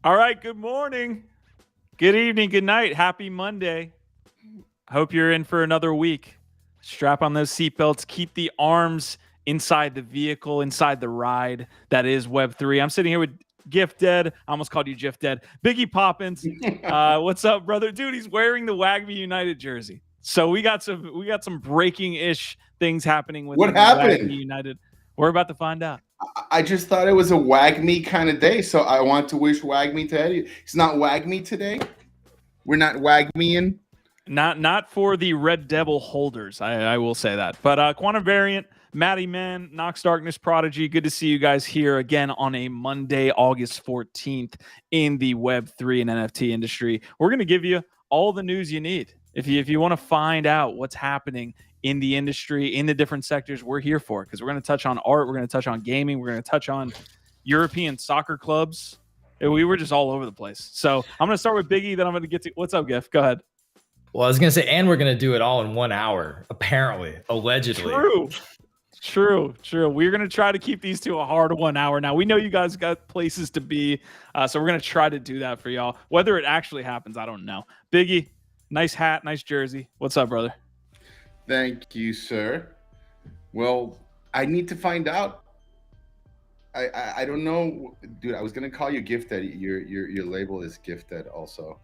All right, good morning, good evening, good night. Happy Monday. Hope you're in for another week. Strap on those seatbelts, keep the arms inside the vehicle, inside the ride that is Web3. I'm sitting here with Gift Dead. I almost called you Gift Dead. Biggie Poppins. What's up, brother? Dude, he's wearing the WAGMI United jersey. So we got some breaking-ish things happening with What the happened? WAGMI United. We're about to find out. I just thought it was a WAGMI kind of day, so I want to wish WAGMI today. It's not WAGMI today. We're not WAGMIing. Not for the Red Devil holders. I will say that. But Quantum Variant, Matty Man, Nox Darkness Prodigy, good to see you guys here again on a Monday, August 14th in the Web3 and NFT industry. We're going to give you all the news you need. If you want to find out what's happening in the industry, in the different sectors, we're here for it, because we're going to touch on art, we're going to touch on gaming, we're going to touch on European soccer clubs. We were just all over the place. So I'm going to start with Biggie, then I'm going to get to... What's up, Giff? Go ahead. Well, I was going to say, and we're going to do it all in 1 hour, apparently, allegedly. True. We're going to try to keep these to a hard 1 hour. Now, we know you guys got places to be, so we're going to try to do that for y'all. Whether it actually happens, I don't know. Biggie, nice hat, nice jersey. What's up, brother? Thank you, sir. Well, I need to find out. I don't know, dude. I was gonna call you Gifted. Your label is Gifted also.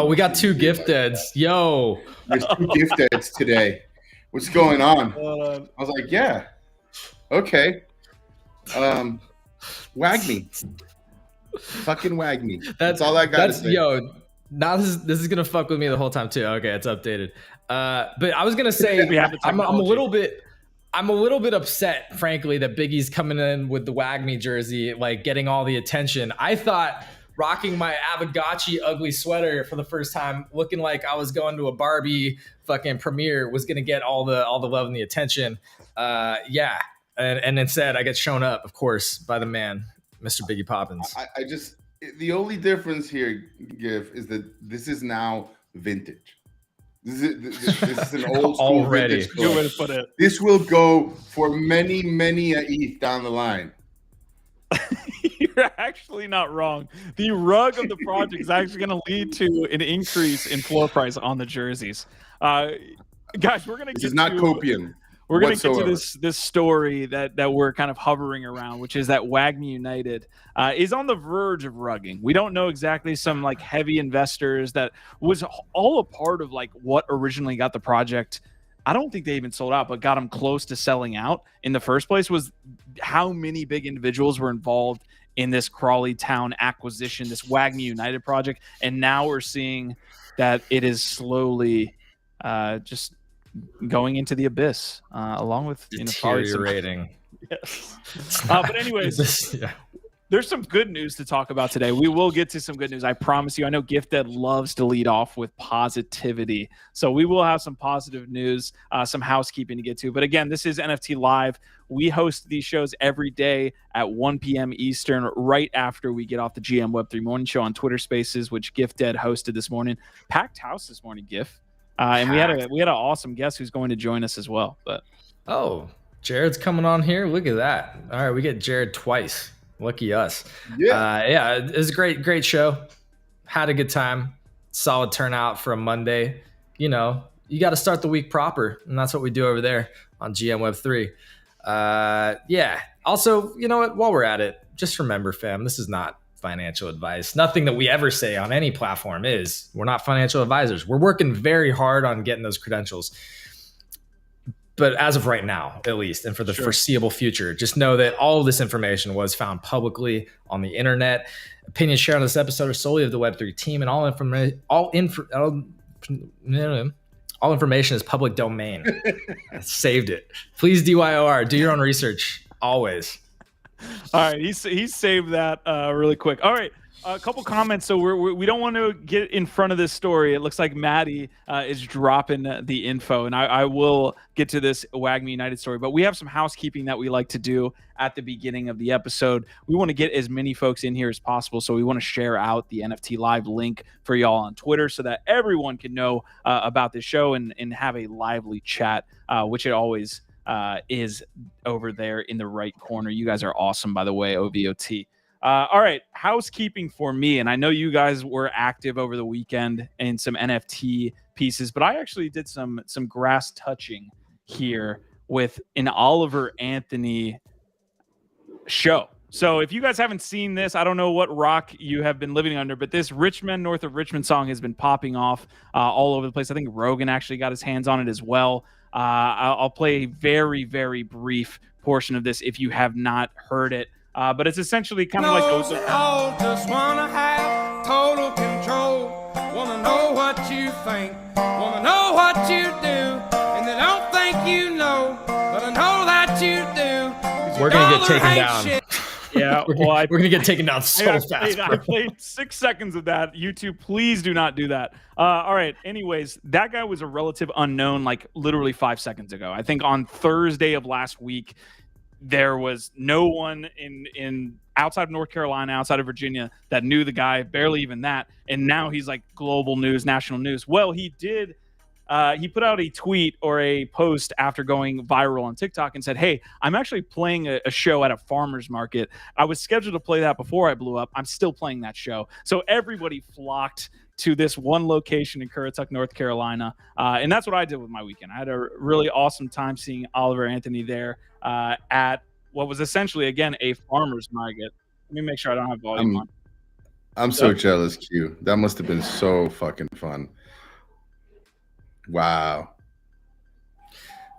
We got two Gifteds. Yo, there's two Gifteds today. What's going on? I was like, yeah, okay. WAGMI, fucking WAGMI. That's all I got to say. Yo, now this is gonna fuck with me the whole time too. Okay, it's updated. But I was gonna say I'm a little bit upset, frankly, that Biggie's coming in with the WAGMI jersey, like getting all the attention. I thought rocking my Avagachi ugly sweater for the first time, looking like I was going to a Barbie fucking premiere, was gonna get all the love and the attention. Yeah, and instead I get shown up, of course, by the man, Mr. Biggie Poppins. I just, the only difference here, Giff, is that this is now vintage. This is an old school already. Good way to put it. This will go for many a ETH down the line. You're actually not wrong. The rug of the project is actually going to lead to an increase in floor price on the jerseys. Guys, we're going to get This is not copium. We're going to get to this story that we're kind of hovering around, which is that WAGMI United is on the verge of rugging. We don't know exactly. Some like heavy investors that was all a part of like what originally got the project. I don't think they even sold out, but got them close to selling out in the first place, was how many big individuals were involved in this Crawley town acquisition, this WAGMI United project. And now we're seeing that it is slowly just going into the abyss, along with deteriorating. Yes. But anyways, there's some good news to talk about today. We will get to some good news, I promise you. I know Gifted loves to lead off with positivity, so we will have some positive news, some housekeeping to get to. But again, this is NFT Live. We host these shows every day at 1 p.m. Eastern, right after we get off the GM Web3 Morning Show on Twitter Spaces, which Gifted hosted this morning. Packed house this morning, Gif. And we had an awesome guest who's going to join us as well. But Jared's coming on here. Look at that. All right, we get Jared twice. Lucky us. Yeah. It was a great show. Had a good time. Solid turnout for a Monday. You know, you got to start the week proper, and that's what we do over there on GM Web3. Yeah. Also, you know what? While we're at it, just remember, fam, this is not financial advice. Nothing that we ever say on any platform is. We're not financial advisors. We're working very hard on getting those credentials. But as of right now, at least, and for the foreseeable future, just know that all of this information was found publicly on the internet. Opinions shared on this episode are solely of the Web3 team, and all information is public domain. I saved it. Please DYOR. Do your own research. Always. All right, he saved that really quick. All right, a couple comments. So we don't want to get in front of this story. It looks like Maddie is dropping the info, and I will get to this WAGMI United story. But we have some housekeeping that we like to do at the beginning of the episode. We want to get as many folks in here as possible, so we want to share out the NFT Live link for y'all on Twitter so that everyone can know about this show and have a lively chat, which it always is over there in the right corner. You guys are awesome, by the way, OVOT. All right, housekeeping for me, and I know you guys were active over the weekend in some NFT pieces, but I actually did some grass touching here with an Oliver Anthony show. So if you guys haven't seen this, I don't know what rock you have been living under, but this Richmond, north of Richmond song has been popping off all over the place. I think Rogan actually got his hands on it as well. I'll play a very, very brief portion of this if you have not heard it. But it's essentially kind of like those. All just wanna have total control. Wanna know what you think. Wanna know what you do. And they don't think you know, but I know that you do. We're gonna get taken down. Shit. Yeah, we're gonna get taken down so fast. I played 6 seconds of that. YouTube, please do not do that. All right. Anyways, that guy was a relative unknown, like literally 5 seconds ago. I think on Thursday of last week, there was no one in outside of North Carolina, outside of Virginia, that knew the guy, barely even that. And now he's like global news, national news. Well, he did. He put out a tweet or a post after going viral on TikTok and said, "Hey, I'm actually playing a show at a farmer's market. I was scheduled to play that before I blew up. I'm still playing that show." So everybody flocked to this one location in Currituck, North Carolina. And that's what I did with my weekend. I had a really awesome time seeing Oliver Anthony there at what was essentially, again, a farmer's market. Let me make sure I don't have volume on. I'm so jealous, Q. That must have been so fucking fun. Wow.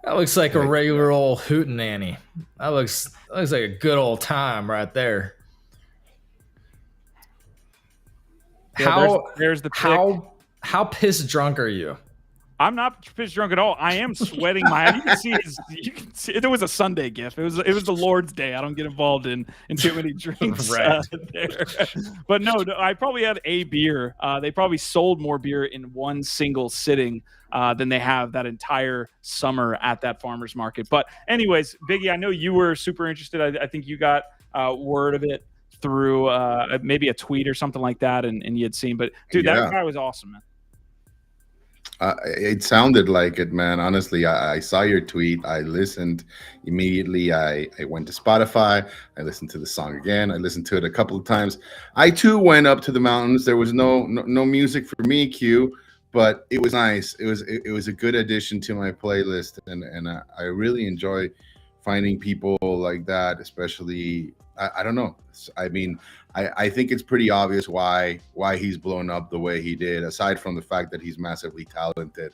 That looks like a regular old hootenanny. That looks like a good old time right there. Yeah, there's the pic. How pissed drunk are you? I'm not pissed drunk at all. I am sweating my. You can see it was a Sunday gift. It was the Lord's Day. I don't get involved in too many drinks right. There. But no, I probably had a beer. They probably sold more beer in one single sitting than they have that entire summer at that farmer's market. But anyways, Biggie, I know you were super interested. I think you got word of it through maybe a tweet or something like that, and you had seen. But dude, that guy was awesome, man. It sounded like it, man. Honestly, I saw your tweet. I listened immediately. I went to Spotify. I listened to the song again. I listened to it a couple of times. I too went up to the mountains. There was no music for me, Q, but it was nice. It was a good addition to my playlist, and I really enjoy finding people like that, especially. I don't know. I mean, I think it's pretty obvious why he's blown up the way he did, aside from the fact that he's massively talented.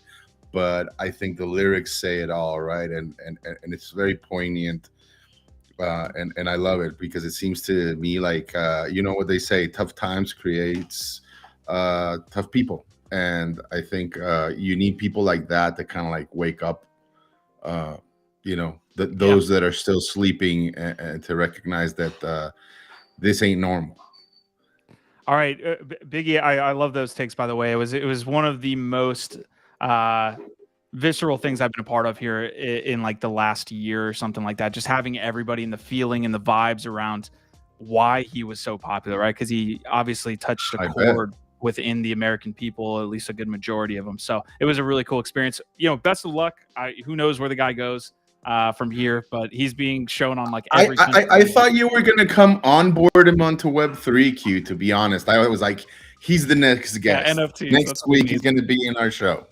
But I think the lyrics say it all, right? And it's very poignant. And I love it because it seems to me like, you know what they say, tough times creates tough people. And I think you need people like that to kind of like wake up, you know, those that are still sleeping and to recognize that this ain't normal. All right, Biggie, I love those takes, by the way. It was one of the most visceral things I've been a part of here in like the last year or something like that. Just having everybody in the feeling and the vibes around why he was so popular, right? Because he obviously touched a chord within the American people, at least a good majority of them. So it was a really cool experience. You know, best of luck. Who knows where the guy goes from here, but he's being shown on like every. I thought you were gonna come on board him onto Web3, Q. To be honest, I was like, he's the next guest. Yeah, NFTs, next week he's gonna be in our show.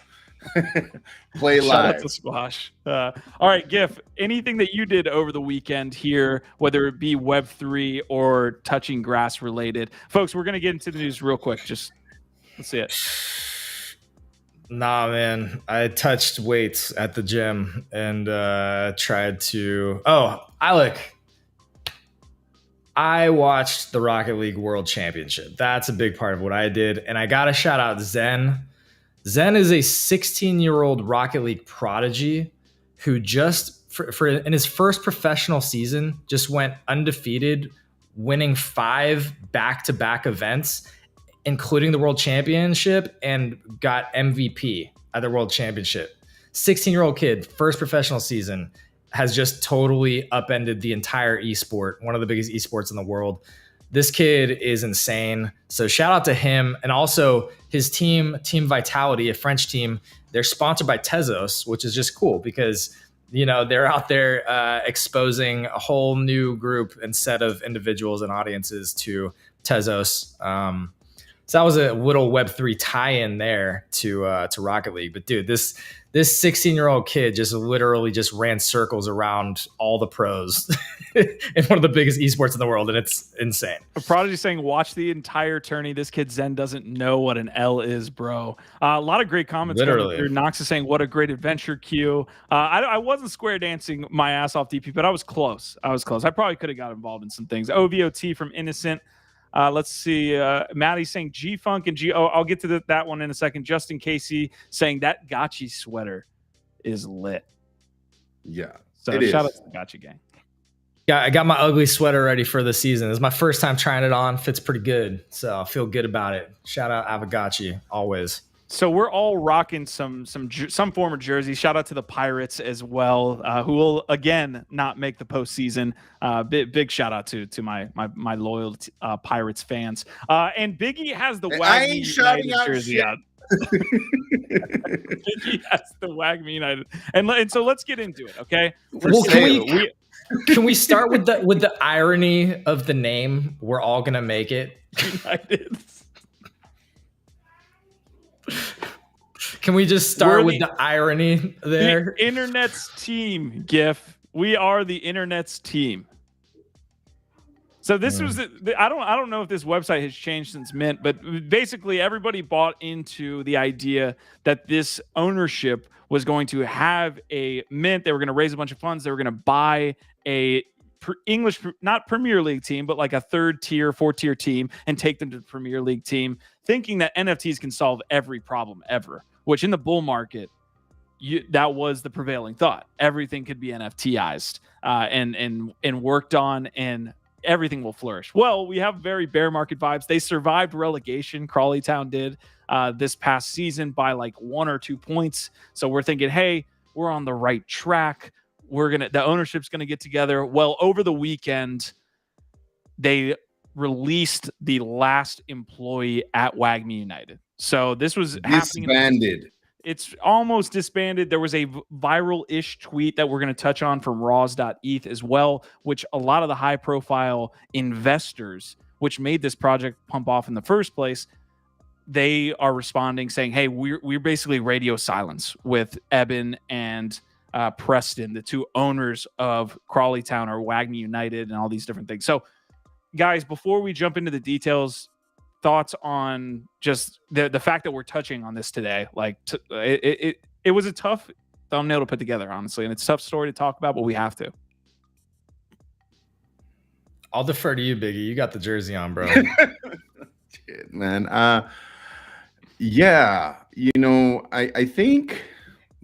Play live. Shout out to Squash. All right, Gif. Anything that you did over the weekend here, whether it be Web3 or touching grass related, folks? We're gonna get into the news real quick. Just let's see it. Nah, man. I touched weights at the gym and tried to. Oh, I watched the Rocket League World Championship. That's a big part of what I did. And I got to shout out Zen. Zen is a 16-year-old Rocket League prodigy who just, for in his first professional season, just went undefeated, winning 5 back-to-back events, including the World Championship, and got MVP at the World Championship. 16-year-old kid, first professional season, has just totally upended the entire esport, one of the biggest esports in the world. This kid is insane. So shout out to him. And also his team, Team Vitality, a French team, they're sponsored by Tezos, which is just cool because they're out there exposing a whole new group and set of individuals and audiences to Tezos. So that was a little Web3 tie-in there to Rocket League. But dude, this 16-year-old kid just literally just ran circles around all the pros in one of the biggest esports in the world, and it's insane. Prodigy saying, watch the entire tourney. This kid Zen doesn't know what an L is, bro. A lot of great comments. Literally. Nox is saying, what a great adventure queue. I wasn't square dancing my ass off, DP, but I was close. I probably could have got involved in some things. OVOT from Innocent. Let's see. Maddie's saying G-Funk and I'll get to that one in a second. Justin Casey saying that Gotchi sweater is lit. Yeah. So shout out to the Gotchi gang. Yeah, I got my ugly sweater ready for the season. It's my first time trying it on. Fits pretty good. So I feel good about it. Shout out Avagachi always. So we're all rocking some form of jersey. Shout out to the Pirates as well, who will again not make the postseason. Big shout out to my loyal Pirates fans. And Biggie has the WAGMI United jersey out. Biggie has the WAGMI United, and so let's get into it. Okay. Well, can we start with the irony of the name? We're all gonna make it. United. Can we just start with the irony there? The internet's team, GIF. We are the internet's team. So this was I don't know if this website has changed since Mint, but basically everybody bought into the idea that this ownership was going to have a Mint. They were going to raise a bunch of funds. They were going to buy a English, not Premier League team, but like a 3rd tier, 4th tier team and take them to the Premier League team, thinking that NFTs can solve every problem ever, which in the bull market, that was the prevailing thought. Everything could be NFTized and worked on, and everything will flourish. Well, we have very bear market vibes. They survived relegation. Crawley Town did this past season by like 1 or 2 points. So we're thinking, hey, we're on the right track. The ownership's gonna get together. Well, over the weekend, they released the last employee at WAGMI United. So this was disbanded. It's almost disbanded. There was a viral-ish tweet that we're going to touch on from Raws.eth as well, which a lot of the high-profile investors, which made this project pump off in the first place, they are responding saying, hey, we're basically radio silence with Eben and Preston, the 2 owners of Crawley Town or WAGMI United and all these different things. So, guys, before we jump into the details, thoughts on just the fact that we're touching on this today. Like it was a tough thumbnail to put together, honestly, and it's a tough story to talk about, but we have to. I'll defer to you, Biggie. You got the jersey on, bro. Shit, man. Yeah, I think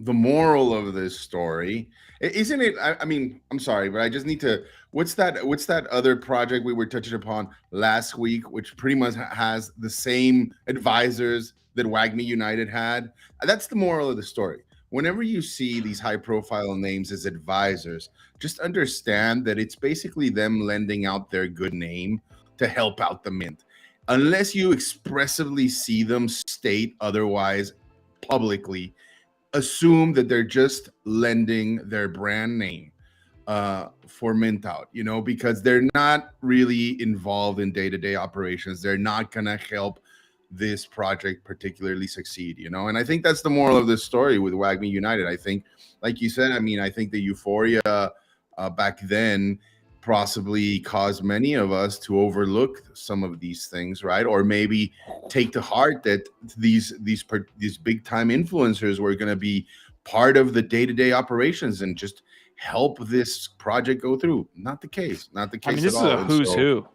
the moral of this story, isn't it? I mean, I'm sorry, but I just need to. What's that other project we were touching upon last week, which pretty much has the same advisors that WAGMI United had? That's the moral of the story. Whenever you see these high-profile names as advisors, just understand that it's basically them lending out their good name to help out the Mint. Unless you expressively see them state otherwise publicly, assume that they're just lending their brand name for Mint out, because they're not really involved in day-to-day operations. They're not gonna help this project particularly succeed, and I think that's the moral of this story with WAGMI United. I think, like you said, I think the euphoria back then possibly caused many of us to overlook some of these things, right? Or maybe take to heart that these big time influencers were going to be part of the day-to-day operations and just help this project go through. Not the case. Not the case. This at all. is a who's who.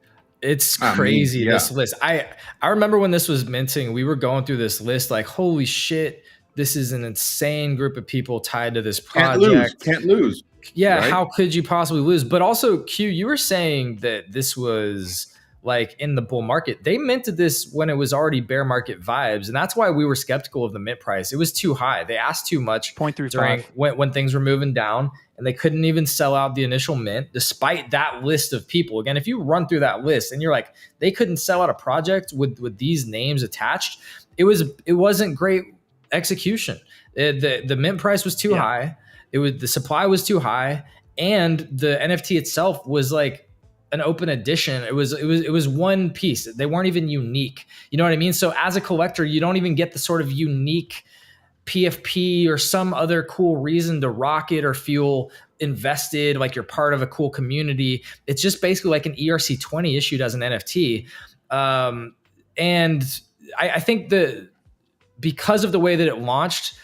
It's crazy, this list. I remember when this was minting, we were going through this list like, holy shit, this is an insane group of people tied to this project. Can't lose. Yeah, right? How could you possibly lose? But also, Q, you were saying that this was like in the bull market. They minted this when it was already bear market vibes, and that's why we were skeptical of the mint price. It was too high. They asked too much 0.35 during when things were moving down, and they couldn't even sell out the initial mint despite that list of people. Again, if you run through that list and you're like, they couldn't sell out a project with these names attached, it wasn't great execution. The mint price was too high. The supply was too high, and the NFT itself was like an open edition. It was one piece. They weren't even unique. You know what I mean? So as a collector, you don't even get the sort of unique PFP or some other cool reason to rock it or feel invested, like you're part of a cool community. It's just basically like an ERC20 issued as an NFT. And I think that because of the way that it launched,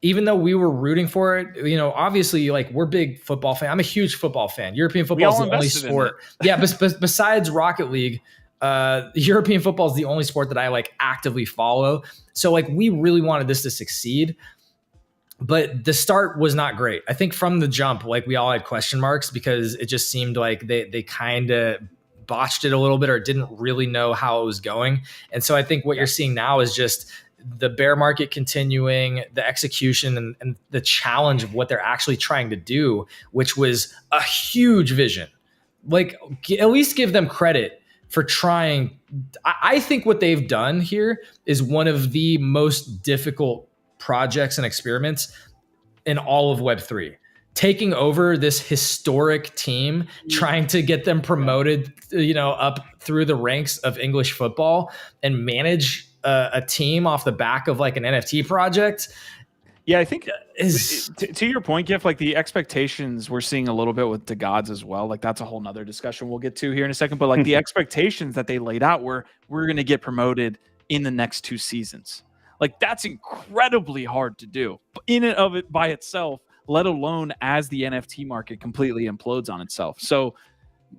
even though we were rooting for it, you know, obviously, like, we're big football fan. I'm a huge football fan. European football is the only sport. Yeah, besides Rocket League, European football is the only sport that I like actively follow. So like, we really wanted this to succeed, but the start was not great. I think from the jump, like, we all had question marks because it just seemed like they kind of botched it a little bit or didn't really know how it was going. And so I think what you're seeing now is just the bear market continuing, the execution and the challenge of what they're actually trying to do, which was a huge vision. Like, at least give them credit for trying. I think what they've done here is one of the most difficult projects and experiments in all of Web3. Taking over this historic team, trying to get them promoted, you know, up through the ranks of English football and manage a team off the back of like an NFT project. Yeah, I think to your point, Giff, like, the expectations we're seeing a little bit with DeGods as well. Like, that's a whole nother discussion we'll get to here in a second. But like, the expectations that they laid out were, we're going to get promoted in the next 2 seasons. Like, that's incredibly hard to do in and of it by itself, let alone as the NFT market completely implodes on itself. So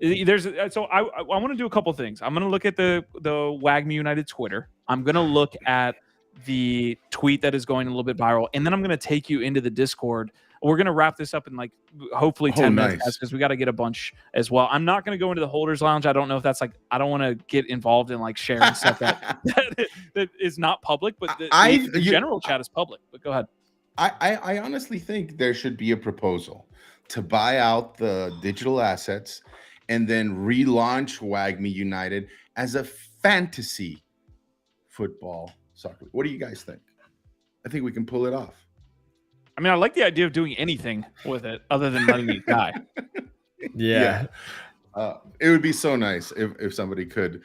I want to do a couple things. I'm going to look at the WAGMI United Twitter. I'm going to look at the tweet that is going a little bit viral, and then I'm going to take you into the Discord. We're going to wrap this up in like hopefully 10 minutes because we got to get a bunch as well. I'm not going to go into the holders lounge. I don't know if that's like, I don't want to get involved in like sharing stuff that is not public, but the general chat is public. But go ahead. I honestly think there should be a proposal to buy out the digital assets and then relaunch WAGMI United as a fantasy football soccer. What do you guys think? I think we can pull it off. I mean, I like the idea of doing anything with it other than letting it die. Yeah. It would be so nice if somebody could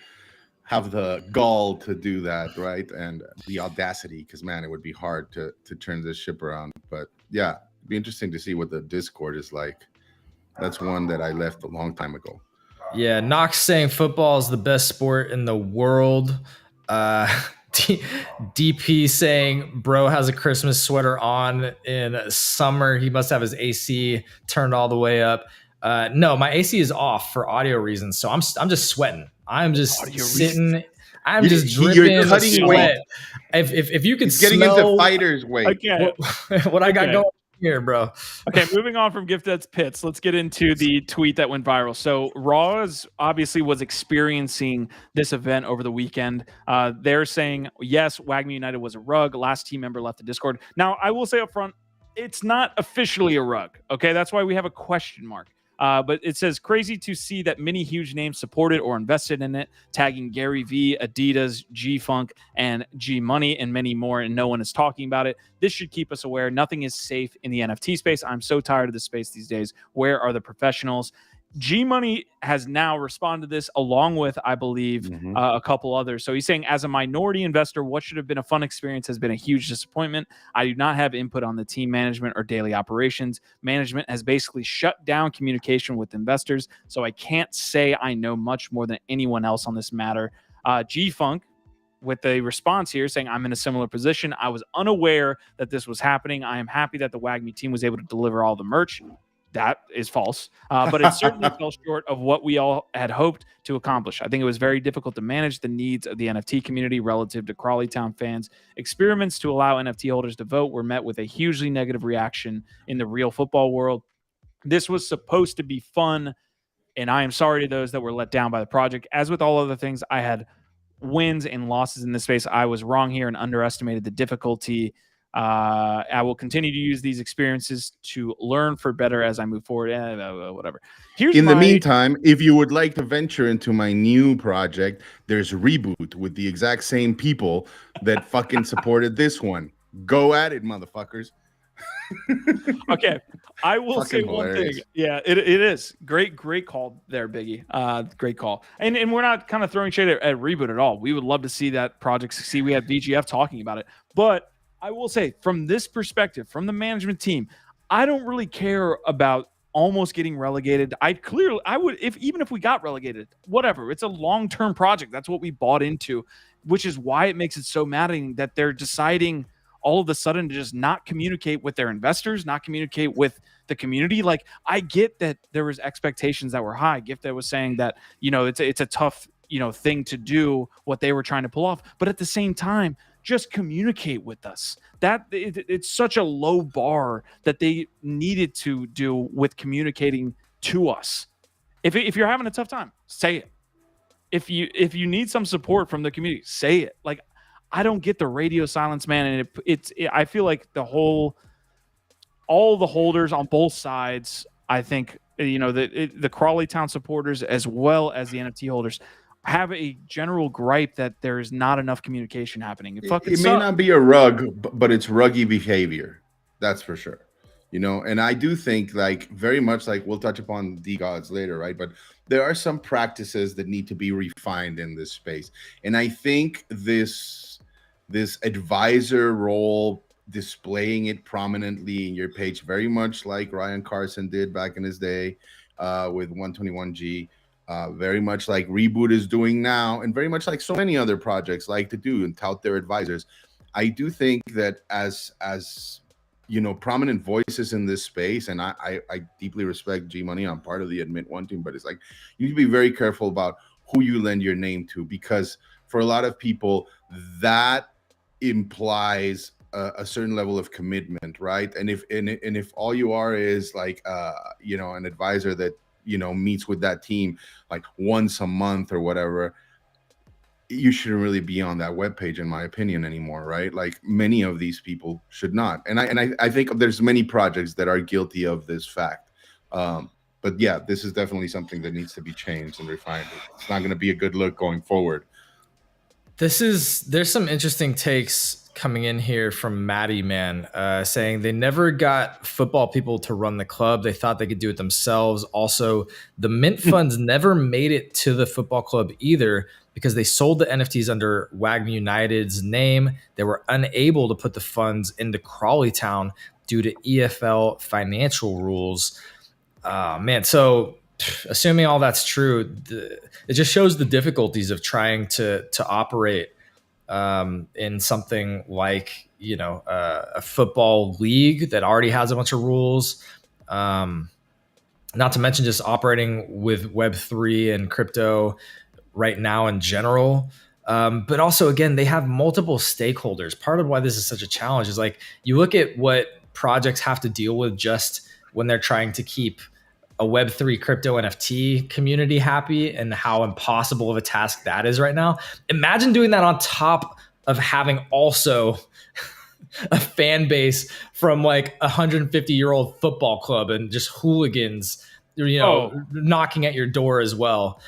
have the gall to do that, right? And the audacity, because, man, it would be hard to turn this ship around. But, yeah, it'd be interesting to see what the Discord is like. That's one that I left a long time ago. Yeah, Knox saying football is the best sport in the world. DP saying bro has a Christmas sweater on in summer. He must have his AC turned all the way up. No, my AC is off for audio reasons, so I'm just sweating. I'm just sitting. I'm just dripping. You're cutting sweat. If you could getting smell into fighter's weight. Okay. What I got going here, bro. Okay, moving on from Gifted's pits, let's get into the tweet that went viral. So Raws obviously was experiencing this event over the weekend. They're saying, yes, WAGMI United was a rug. Last team member left the Discord. Now, I will say up front, it's not officially a rug. Okay, that's why we have a question mark. But it says, crazy to see that many huge names supported or invested in it, tagging Gary V, Adidas, G-Funk, and G-Money, and many more, and no one is talking about it. This should keep us aware. Nothing is safe in the NFT space. I'm so tired of the space these days. Where are the professionals? G-Money has now responded to this along with, I believe, a couple others. So he's saying, as a minority investor, what should have been a fun experience has been a huge disappointment. I do not have input on the team management or daily operations. Management has basically shut down communication with investors, so I can't say I know much more than anyone else on this matter. G-Funk, with a response here saying, I'm in a similar position. I was unaware that this was happening. I am happy that the WAGMI team was able to deliver all the merch. That is false, but it certainly fell short of what we all had hoped to accomplish. I think it was very difficult to manage the needs of the NFT community relative to Crawley Town fans. Experiments to allow NFT holders to vote were met with a hugely negative reaction in the real football world. This was supposed to be fun, and I am sorry to those that were let down by the project. As with all other things, I had wins and losses in this space. I was wrong here and underestimated the difficulty. I will continue to use these experiences to learn for better as I move forward. Whatever. In the meantime, if you would like to venture into my new project, there's Reboot with the exact same people that fucking supported this one. Go at it, motherfuckers. Okay, I will say Fucking one hilarious. thing. Yeah, it is great call there, Biggie. Great call. And we're not kind of throwing shade at Reboot at all. We would love to see that project succeed. We had VGF talking about it, but I will say from this perspective, from the management team, I don't really care about almost getting relegated. I would, even if we got relegated, whatever. It's a long-term project. That's what we bought into, which is why it makes it so maddening that they're deciding all of a sudden to just not communicate with their investors, not communicate with the community. Like, I get that there was expectations that were high. Gift that was saying that, it's a tough, thing to do what they were trying to pull off. But at the same time, just communicate with us. It's such a low bar that they needed to do with communicating to us. If you're having a tough time, say it. If you need some support from the community, say it. Like, I don't get the radio silence, man. And I feel like all the holders on both sides, I think, the Crawley Town supporters as well as the NFT holders have a general gripe that there is not enough communication happening. It may not be a rug, but it's ruggy behavior. That's for sure. And I do think, like, very much like we'll touch upon DeGods later, right? But there are some practices that need to be refined in this space. And I think this advisor role, displaying it prominently in your page, very much like Ryan Carson did back in his day with 121G, very much like Reboot is doing now, and very much like so many other projects like to do and tout their advisors. I do think that as prominent voices in this space, and I deeply respect G Money. I'm part of the Admit One team, but it's like you need to be very careful about who you lend your name to, because for a lot of people that implies a certain level of commitment, right? And if all you are is like an advisor that meets with that team like once a month or whatever, you shouldn't really be on that webpage, in my opinion, anymore, right? Like, many of these people should not. And I think there's many projects that are guilty of this fact. But yeah, this is definitely something that needs to be changed and refined. It's not going to be a good look going forward. There's some interesting takes coming in here from Maddie, man, saying they never got football people to run the club. They thought they could do it themselves. Also, the mint funds never made it to the football club either, because they sold the NFTs under WAGMI United's name. They were unable to put the funds into Crawley Town due to EFL financial rules. Man, so assuming all that's true, it just shows the difficulties of trying to operate in something like a football league that already has a bunch of rules. Not to mention just operating with Web3 and crypto right now in general. But also, again, they have multiple stakeholders. Part of why this is such a challenge is, like, you look at what projects have to deal with just when they're trying to keep a Web3 crypto NFT community happy, and how impossible of a task that is right now. Imagine doing that on top of having also a fan base from like a 150-year-old football club and just hooligans, knocking at your door as well.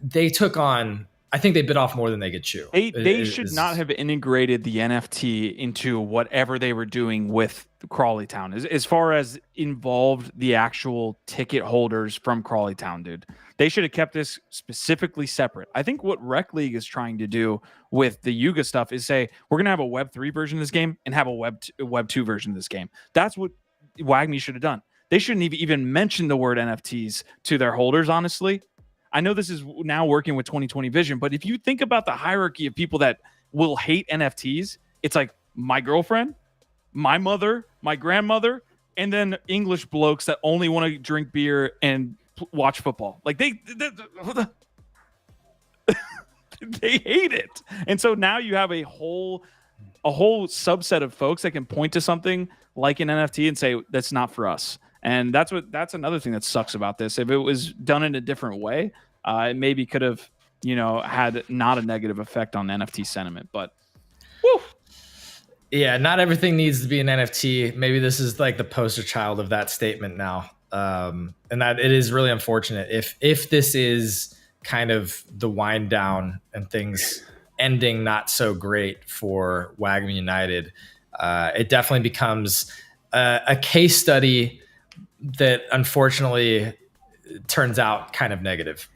They took on, I think they bit off more than they could chew. They should not have integrated the NFT into whatever they were doing with Crawley Town. As far as involved the actual ticket holders from Crawley Town, dude. They should have kept this specifically separate. I think what Rec League is trying to do with the Yuga stuff is say, we're going to have a Web3 version of this game and have a Web 2 version of this game. That's what WAGMI should have done. They shouldn't have even mentioned the word NFTs to their holders, honestly. I know this is now working with 2020 vision, but if you think about the hierarchy of people that will hate NFTs, it's like my girlfriend, my mother, my grandmother, and then English blokes that only want to drink beer and watch football. Like they hate it. And so now you have a whole subset of folks that can point to something like an NFT and say, that's not for us. And that's another thing that sucks about this. If it was done in a different way, it maybe could have, had not a negative effect on NFT sentiment. But, whew. Yeah, not everything needs to be an NFT. Maybe this is like the poster child of that statement now, and that it is really unfortunate if this is kind of the wind down and things ending not so great for WAGMI United. It definitely becomes a case study that unfortunately turns out kind of negative.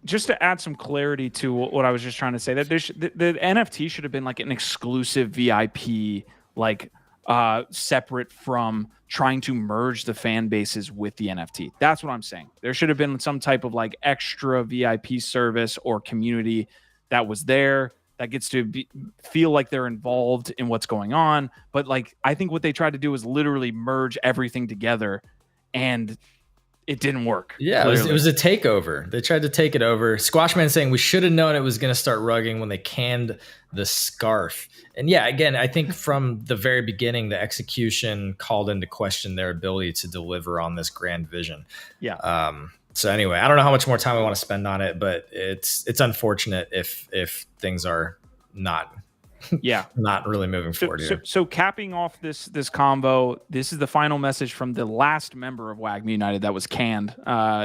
Just to add some clarity to what I was just trying to say, that the NFT should have been like an exclusive VIP, like separate from trying to merge the fan bases with the NFT. That's what I'm saying. There should have been some type of like extra VIP service or community that was there that gets to feel like they're involved in what's going on. But like, I think what they tried to do was literally merge everything together, and it didn't work. Yeah, it was a takeover. They tried to take it over. Squashman saying we should have known it was going to start rugging when they canned the scarf. And yeah, again, I think from the very beginning, the execution called into question their ability to deliver on this grand vision. Yeah. So anyway, I don't know how much more time we want to spend on it, but it's unfortunate if things are not really moving forward here. So capping off this combo, this is the final message from the last member of WAGMI United that was canned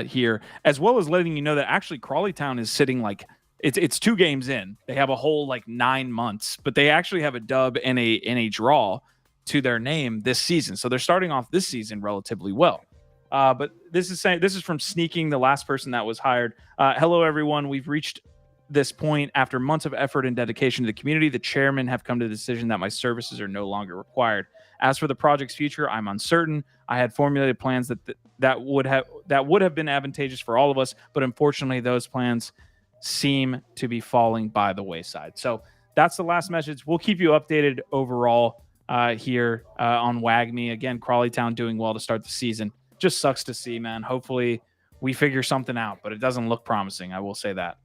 here, as well as letting you know that actually Crawley Town is sitting like it's 2 games in. They have a whole like 9 months, but they actually have a dub and a draw to their name this season. So they're starting off this season relatively well. But this is from Sneaking, the last person that was hired. Hello, everyone. We've reached this point after months of effort and dedication to the community. The chairman have come to the decision that my services are no longer required. As for the project's future, I'm uncertain. I had formulated plans that would have been advantageous for all of us, but unfortunately, those plans seem to be falling by the wayside. So that's the last message. We'll keep you updated overall here on WAGMI. Again, Crawley Town doing well to start the season. Just sucks to see, man. Hopefully we figure something out, but it doesn't look promising. I will say that.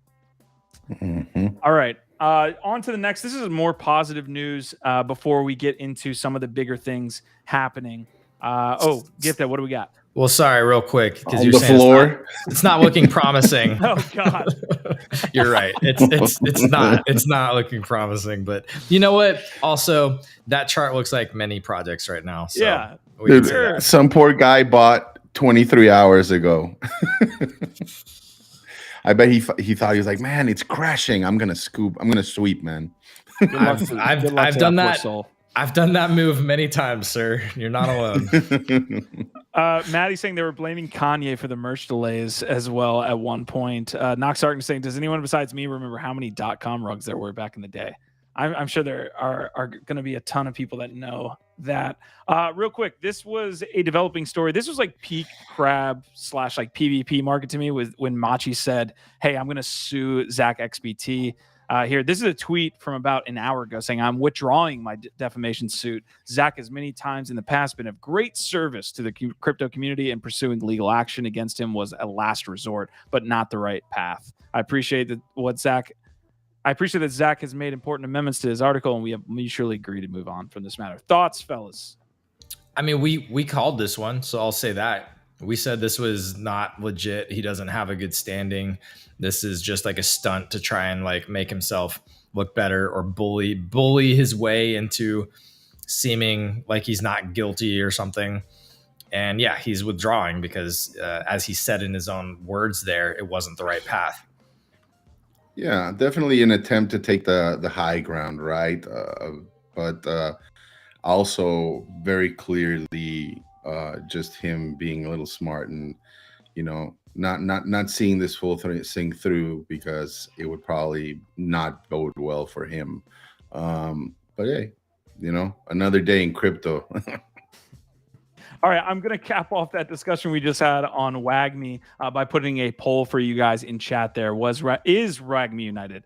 Mm-hmm. All right. On to the next. This is more positive news before we get into some of the bigger things happening. Gifted, what do we got? Well, sorry, real quick, because you're the saying floor. It's not looking promising. Oh God, you're right. It's not looking promising. But you know what? Also, that chart looks like many projects right now. So yeah. Dude, some poor guy bought 23 hours ago. I bet he thought he was like, man, it's crashing. I'm gonna sweep, man. I've done that. Soul. I've done that move many times, sir. You're not alone. Maddie's saying they were blaming Kanye for the merch delays as well at one point. Nox Arton saying, does anyone besides me remember how many .com rugs there were back in the day? I'm sure there are going to be a ton of people that know that. Real quick, this was a developing story. This was like peak crab / like PvP market to me when Machi said, hey, I'm going to sue Zach XBT. Here, this is a tweet from about an hour ago saying, I'm withdrawing my defamation suit. Zach has many times in the past been of great service to the crypto community, and pursuing legal action against him was a last resort, but not the right path. I appreciate that Zach has made important amendments to his article, and we have mutually agreed to move on from this matter. Thoughts, fellas? I mean, we called this one, so I'll say that. We said this was not legit. He doesn't have a good standing. This is just like a stunt to try and like make himself look better or bully his way into seeming like he's not guilty or something. And yeah, he's withdrawing because as he said in his own words there, it wasn't the right path. Yeah, definitely an attempt to take the high ground, right? But also very clearly just him being a little smart and, not seeing this whole thing through, because it would probably not bode well for him. But hey, another day in crypto. All right, I'm going to cap off that discussion we just had on WAGMI by putting a poll for you guys in chat there. Is WAGMI United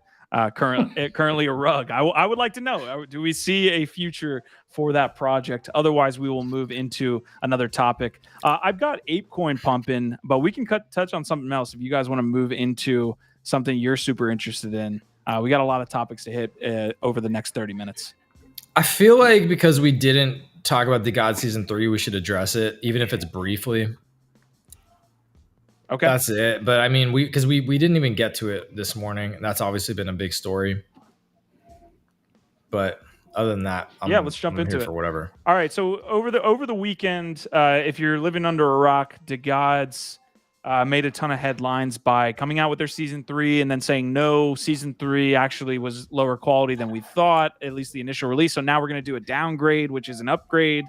currently a rug? I would like to know. Do we see a future for that project? Otherwise, we will move into another topic. I've got ApeCoin pumping, but we can touch on something else if you guys want to move into something you're super interested in. We got a lot of topics to hit over the next 30 minutes. I feel like because we didn't talk about DeGods Season 3, we should address it, even if it's briefly. Okay. That's it. But I mean, we didn't even get to it this morning. That's obviously been a big story. But other than that, let's jump into it for whatever. All right. So over the weekend, if you're living under a rock, DeGods made a ton of headlines by coming out with their Season 3 and then saying, no, Season 3 actually was lower quality than we thought, at least the initial release. So now we're going to do a downgrade, which is an upgrade.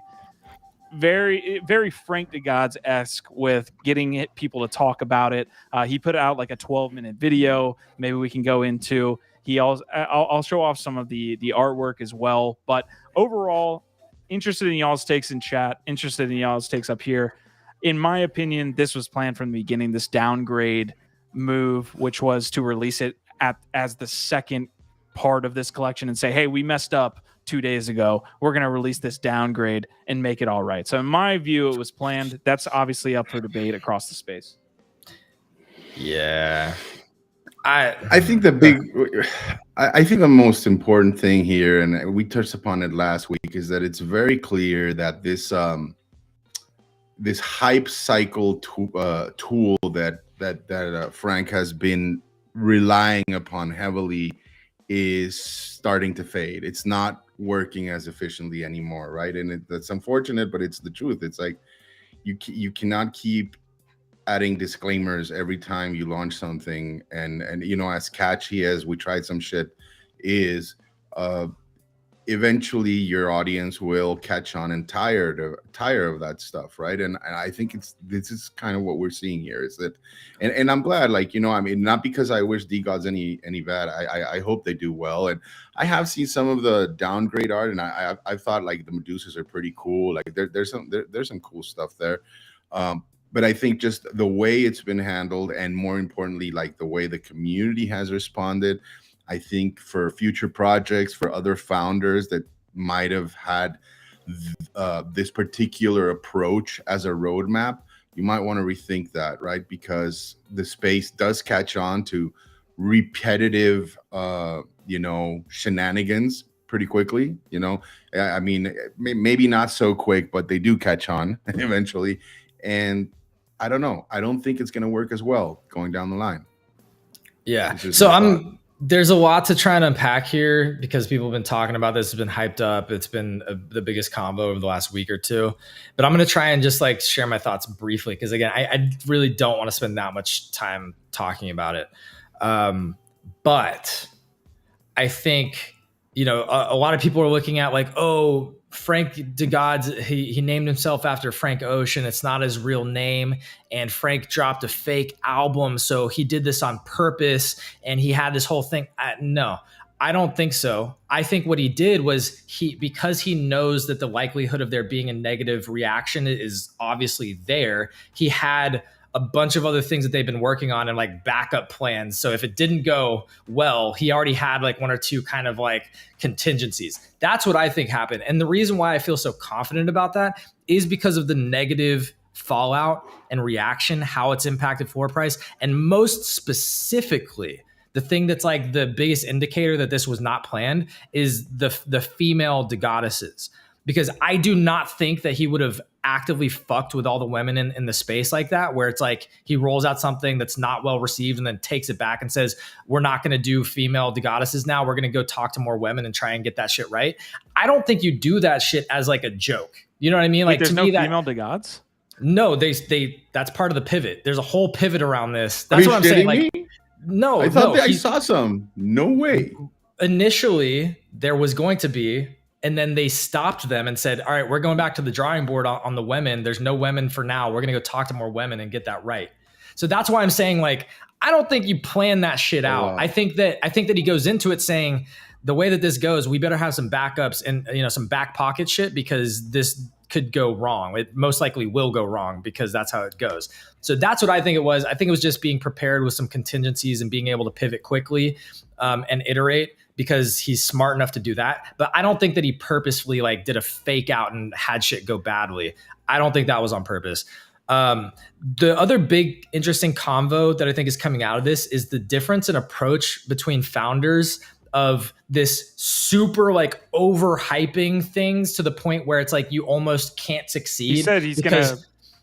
very Frank DeGods-esque with getting people to talk about it. He put out like a 12-minute video. Maybe we can go into. I'll show off some of the artwork as well. But overall, interested in y'all's takes in chat. Interested in y'all's takes up here. In my opinion, this was planned from the beginning. This downgrade move, which was to release it as the second part of this collection and say, hey, we messed up 2 days ago. We're going to release this downgrade and make it all right. So in my view, it was planned. That's obviously up for debate across the space. Yeah. I think I think the most important thing here, and we touched upon it last week, is that it's very clear that this this hype cycle tool that Frank has been relying upon heavily is starting to fade. It's not working as efficiently anymore, right? And that's unfortunate, but it's the truth. It's like you cannot keep adding disclaimers every time you launch something, and you know, as catchy as we tried some shit is, eventually your audience will catch on and tire of that stuff, right? And I think this is kind of what we're seeing here, is that, and I'm glad, like, you know, I mean, not because I wish DeGods any bad. I hope they do well, and I have seen some of the downgrade art, and I thought like the Medusas are pretty cool. Like there's some cool stuff there. But I think just the way it's been handled, and more importantly, like the way the community has responded, I think for future projects, for other founders that might have had this particular approach as a roadmap, you might want to rethink that, right? Because the space does catch on to repetitive, you know, shenanigans pretty quickly. You know, I mean, maybe not so quick, but they do catch on eventually. And I don't know. I don't think it's going to work as well going down the line. Yeah. So there's a lot to try and unpack here, because people have been talking about this. It's been hyped up. It's been the biggest combo over the last week or two. But I'm going to try and just like share my thoughts briefly, because again, I really don't want to spend that much time talking about it. But I think, you know, a lot of people are looking at like, oh, Frank DeGods, he named himself after Frank Ocean. It's not his real name. And Frank dropped a fake album, so he did this on purpose, and he had this whole thing. No, I don't think so. I think what he did was because he knows that the likelihood of there being a negative reaction is obviously there, he had a bunch of other things that they've been working on and like backup plans. So if it didn't go well, he already had like one or two kind of like contingencies. That's what I think happened. And the reason why I feel so confident about that is because of the negative fallout and reaction, how it's impacted floor price. And most specifically, the thing that's like the biggest indicator that this was not planned is the female DeGoddesses. Because I do not think that he would have actively fucked with all the women in the space like that, where it's like he rolls out something that's not well received and then takes it back and says, we're not going to do female DeGoddesses now. We're going to go talk to more women and try and get that shit right. I don't think you do that shit as like a joke. You know what I mean? Like, Like, there's to no me, female DeGods? No, they that's part of the pivot. There's a whole pivot around this. That's what I'm saying. Like, no, I thought I saw some. No way. Initially, there was going to be. And then they stopped them and said, all right, we're going back to the drawing board on the women. There's no women for now. We're going to go talk to more women and get that right. So that's why I'm saying, like, I don't think you plan that shit out. Wow. I think that he goes into it saying, the way that this goes, we better have some backups and, you know, some back pocket shit, because this could go wrong. It most likely will go wrong, because that's how it goes. So that's what I think it was. I think it was just being prepared with some contingencies and being able to pivot quickly and iterate, because he's smart enough to do that. But I don't think that he purposefully like did a fake out and had shit go badly. I don't think that was on purpose. The other big interesting convo that I think is coming out of this is the difference in approach between founders of this super like overhyping things to the point where it's like you almost can't succeed.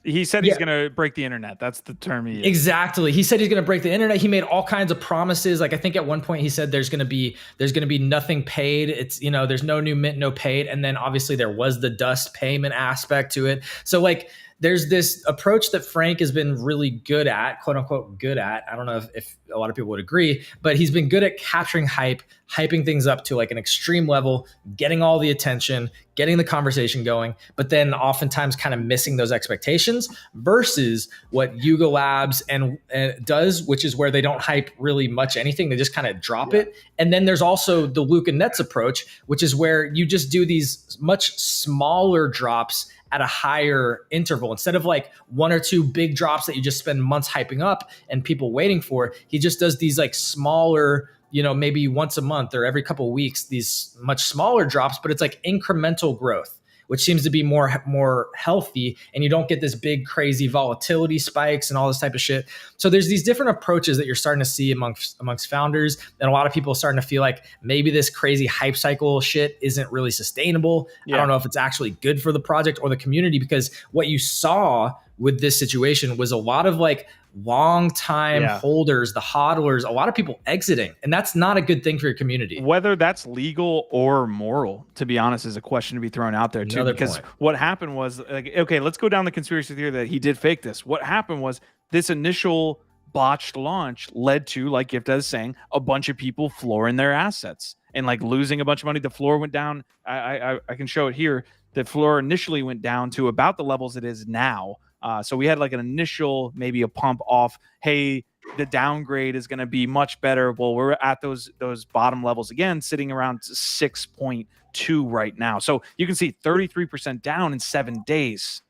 He said he's gonna break the internet. That's the term he used. Exactly. He said he's gonna break the internet. He made all kinds of promises. Like, I think at one point he said there's gonna be nothing paid. It's, you know, there's no new mint, no paid. And then obviously there was the dust payment aspect to it. So like, there's this approach that Frank has been really good at, quote unquote good at. I don't know if a lot of people would agree, but he's been good at capturing hype, hyping things up to like an extreme level, getting all the attention, getting the conversation going, but then oftentimes kind of missing those expectations versus what Yuga Labs and does, which is where they don't hype really much anything. They just kind of drop it. And then there's also the Luke and Nets approach, which is where you just do these much smaller drops at a higher interval. Instead of like one or two big drops that you just spend months hyping up and people waiting for, he just does these like smaller, you know, maybe once a month or every couple of weeks, these much smaller drops, but it's like incremental growth, which seems to be more healthy, and you don't get this big crazy volatility spikes and all this type of shit. So there's these different approaches that you're starting to see amongst founders, and a lot of people are starting to feel like maybe this crazy hype cycle shit isn't really sustainable. I don't know if it's actually good for the project or the community, because what you saw with this situation was a lot of like long time holders, the hodlers, a lot of people exiting, and that's not a good thing for your community. Whether that's legal or moral, to be honest, is a question to be thrown out there too. Because what happened was, like, okay, let's go down the conspiracy theory that he did fake this. What happened was this initial botched launch led to, like Gifted is saying, a bunch of people flooring their assets and like losing a bunch of money. The floor went down. I can show it here. The floor initially went down to about the levels it is now. So we had like an initial, maybe a pump off. Hey, the downgrade is going to be much better. Well, we're at those bottom levels again, sitting around 6.2 right now. So you can see 33% down in 7 days.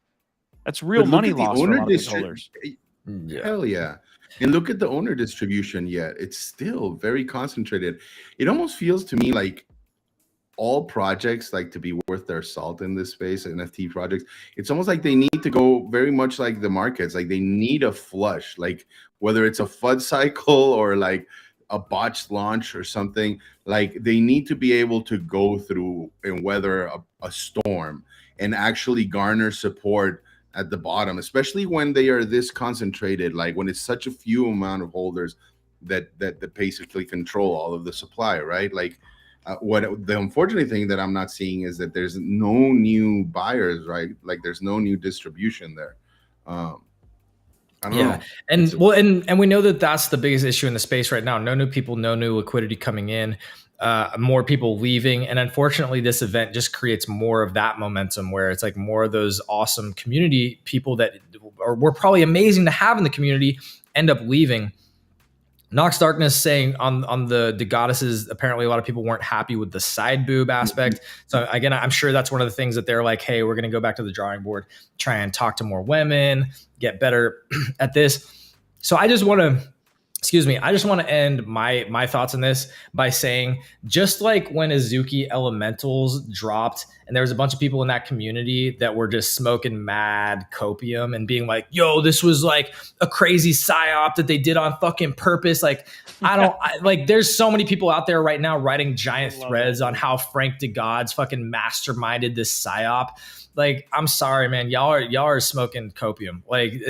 That's real money loss for a lot of these holders. Hell yeah. And look at the owner distribution yet. It's still very concentrated. It almost feels to me like all projects, like, to be worth their salt in this space, NFT projects, it's almost like they need to go very much like the markets. Like they need a flush, like whether it's a FUD cycle or like a botched launch or something, like they need to be able to go through and weather a storm and actually garner support at the bottom, especially when they are this concentrated, like when it's such a few amount of holders that basically control all of the supply, right? Like, what the unfortunate thing that I'm not seeing is that there's no new buyers, right? Like there's no new distribution there. I don't know. And and we know that that's the biggest issue in the space right now. No new people, no new liquidity coming in, more people leaving. And unfortunately, this event just creates more of that momentum where it's like more of those awesome community people that were probably amazing to have in the community end up leaving. Nox Darkness saying on the DeGoddesses, apparently a lot of people weren't happy with the side boob aspect. So again, I'm sure that's one of the things that they're like, hey, we're going to go back to the drawing board, try and talk to more women, get better at this. So I just want to end my thoughts on this by saying, just like when Azuki Elementals dropped and there was a bunch of people in that community that were just smoking mad copium and being like, yo, this was like a crazy psyop that they did on fucking purpose. Like, there's so many people out there right now writing giant threads on how Frank DeGods fucking masterminded this psyop. Like, I'm sorry, man, y'all are smoking copium. Like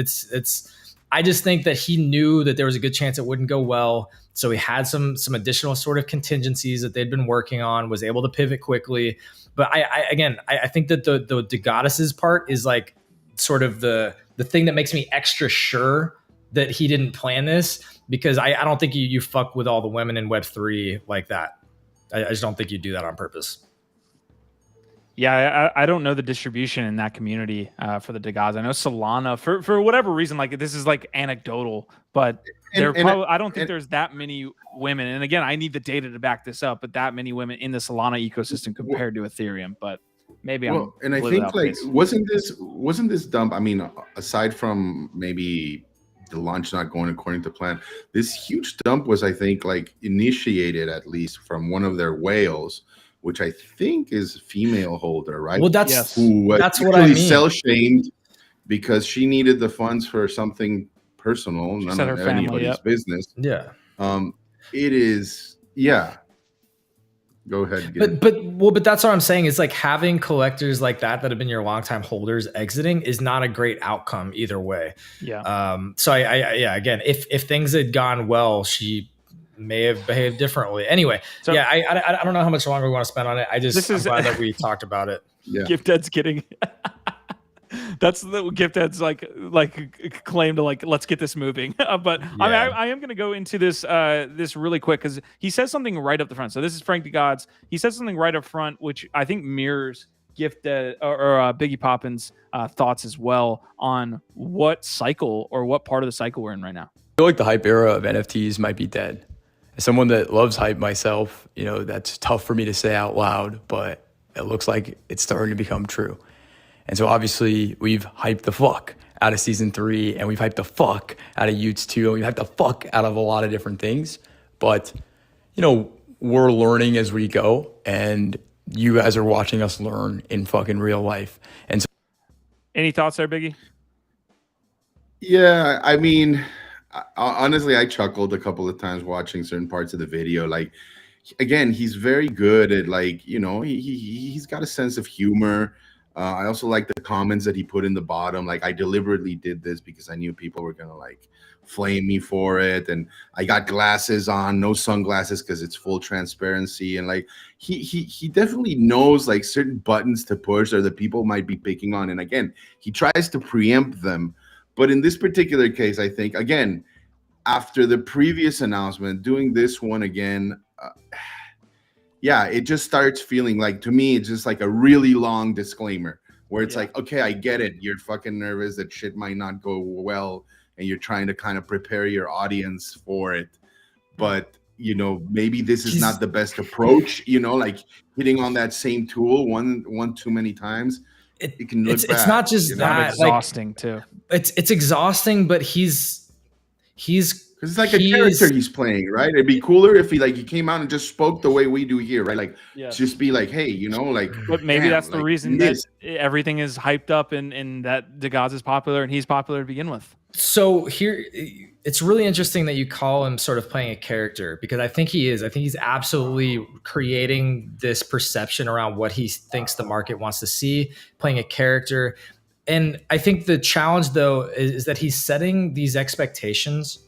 I just think that he knew that there was a good chance it wouldn't go well. So he had some additional sort of contingencies that they'd been working on, was able to pivot quickly. But I think that the DeGoddesses part is like sort of the thing that makes me extra sure that he didn't plan this, because I don't think you fuck with all the women in Web3 like that. I just don't think you do that on purpose. Yeah, I don't know the distribution in that community for the DeGods. I know Solana, for whatever reason, like this is like anecdotal, but I don't think there's that many women. And again, I need the data to back this up, but that many women in the Solana ecosystem compared to Ethereum. But maybe I think like wasn't this dump? I mean, aside from maybe the launch not going according to plan, this huge dump was, I think, like initiated at least from one of their whales, which I think is female holder, right? Well, that's what I mean. Cell shamed because she needed the funds for something personal, none of anybody's business. Yeah. It is. Yeah. Go ahead. But that's what I'm saying. It's like having collectors like that have been your longtime holders exiting is not a great outcome either way. Yeah. So again, if things had gone well, she may have behaved differently. Anyway, so I don't know how much longer we want to spend on it. I'm glad that we talked about it. Yeah. Gifted's getting That's the gift that's like claim to like let's get this moving. But Yeah. I mean, I am going to go into this this really quick because he says something right up the front. So this is Frank DeGods. He says something right up front, which I think mirrors Gift or Biggie Poppins' thoughts as well on what cycle or what part of the cycle we're in right now. I feel like the hype era of NFTs might be dead. As someone that loves hype myself, you know, that's tough for me to say out loud, but it looks like it's starting to become true. And so obviously we've hyped the fuck out of season 3 and we've hyped the fuck out of Utes 2 and we've hyped the fuck out of a lot of different things. But, you know, we're learning as we go and you guys are watching us learn in fucking real life. And so Any thoughts there, Biggie? Yeah, I mean, honestly, I chuckled a couple of times watching certain parts of the video. Like, again, he's very good at, like, you know, he's got a sense of humor. I also like the comments that he put in the bottom. Like, I deliberately did this because I knew people were gonna like flame me for it, and I got glasses on, no sunglasses because it's full transparency. And like, he definitely knows like certain buttons to push or that people might be picking on. And again, he tries to preempt them. But in this particular case, I think, again, after the previous announcement, doing this one again, yeah, it just starts feeling like, to me, it's just like a really long disclaimer where it's like, okay, I get it. You're fucking nervous that shit might not go well and you're trying to kind of prepare your audience for it. But, you know, maybe this is not the best approach, you know, like hitting on that same tool one too many times. It can look bad. It's not just that. Exhausting too. It's exhausting, but he's because it's like a character he's playing, right? It'd be cooler if he came out and just spoke the way we do here, right? Like, just be like, hey, you know, like. But maybe that's the reason that everything is hyped up and that DeGods is popular and he's popular to begin with. So here, it's really interesting that you call him sort of playing a character, because I think he is. I think he's absolutely creating this perception around what he thinks the market wants to see, playing a character. And I think the challenge, though, is that he's setting these expectations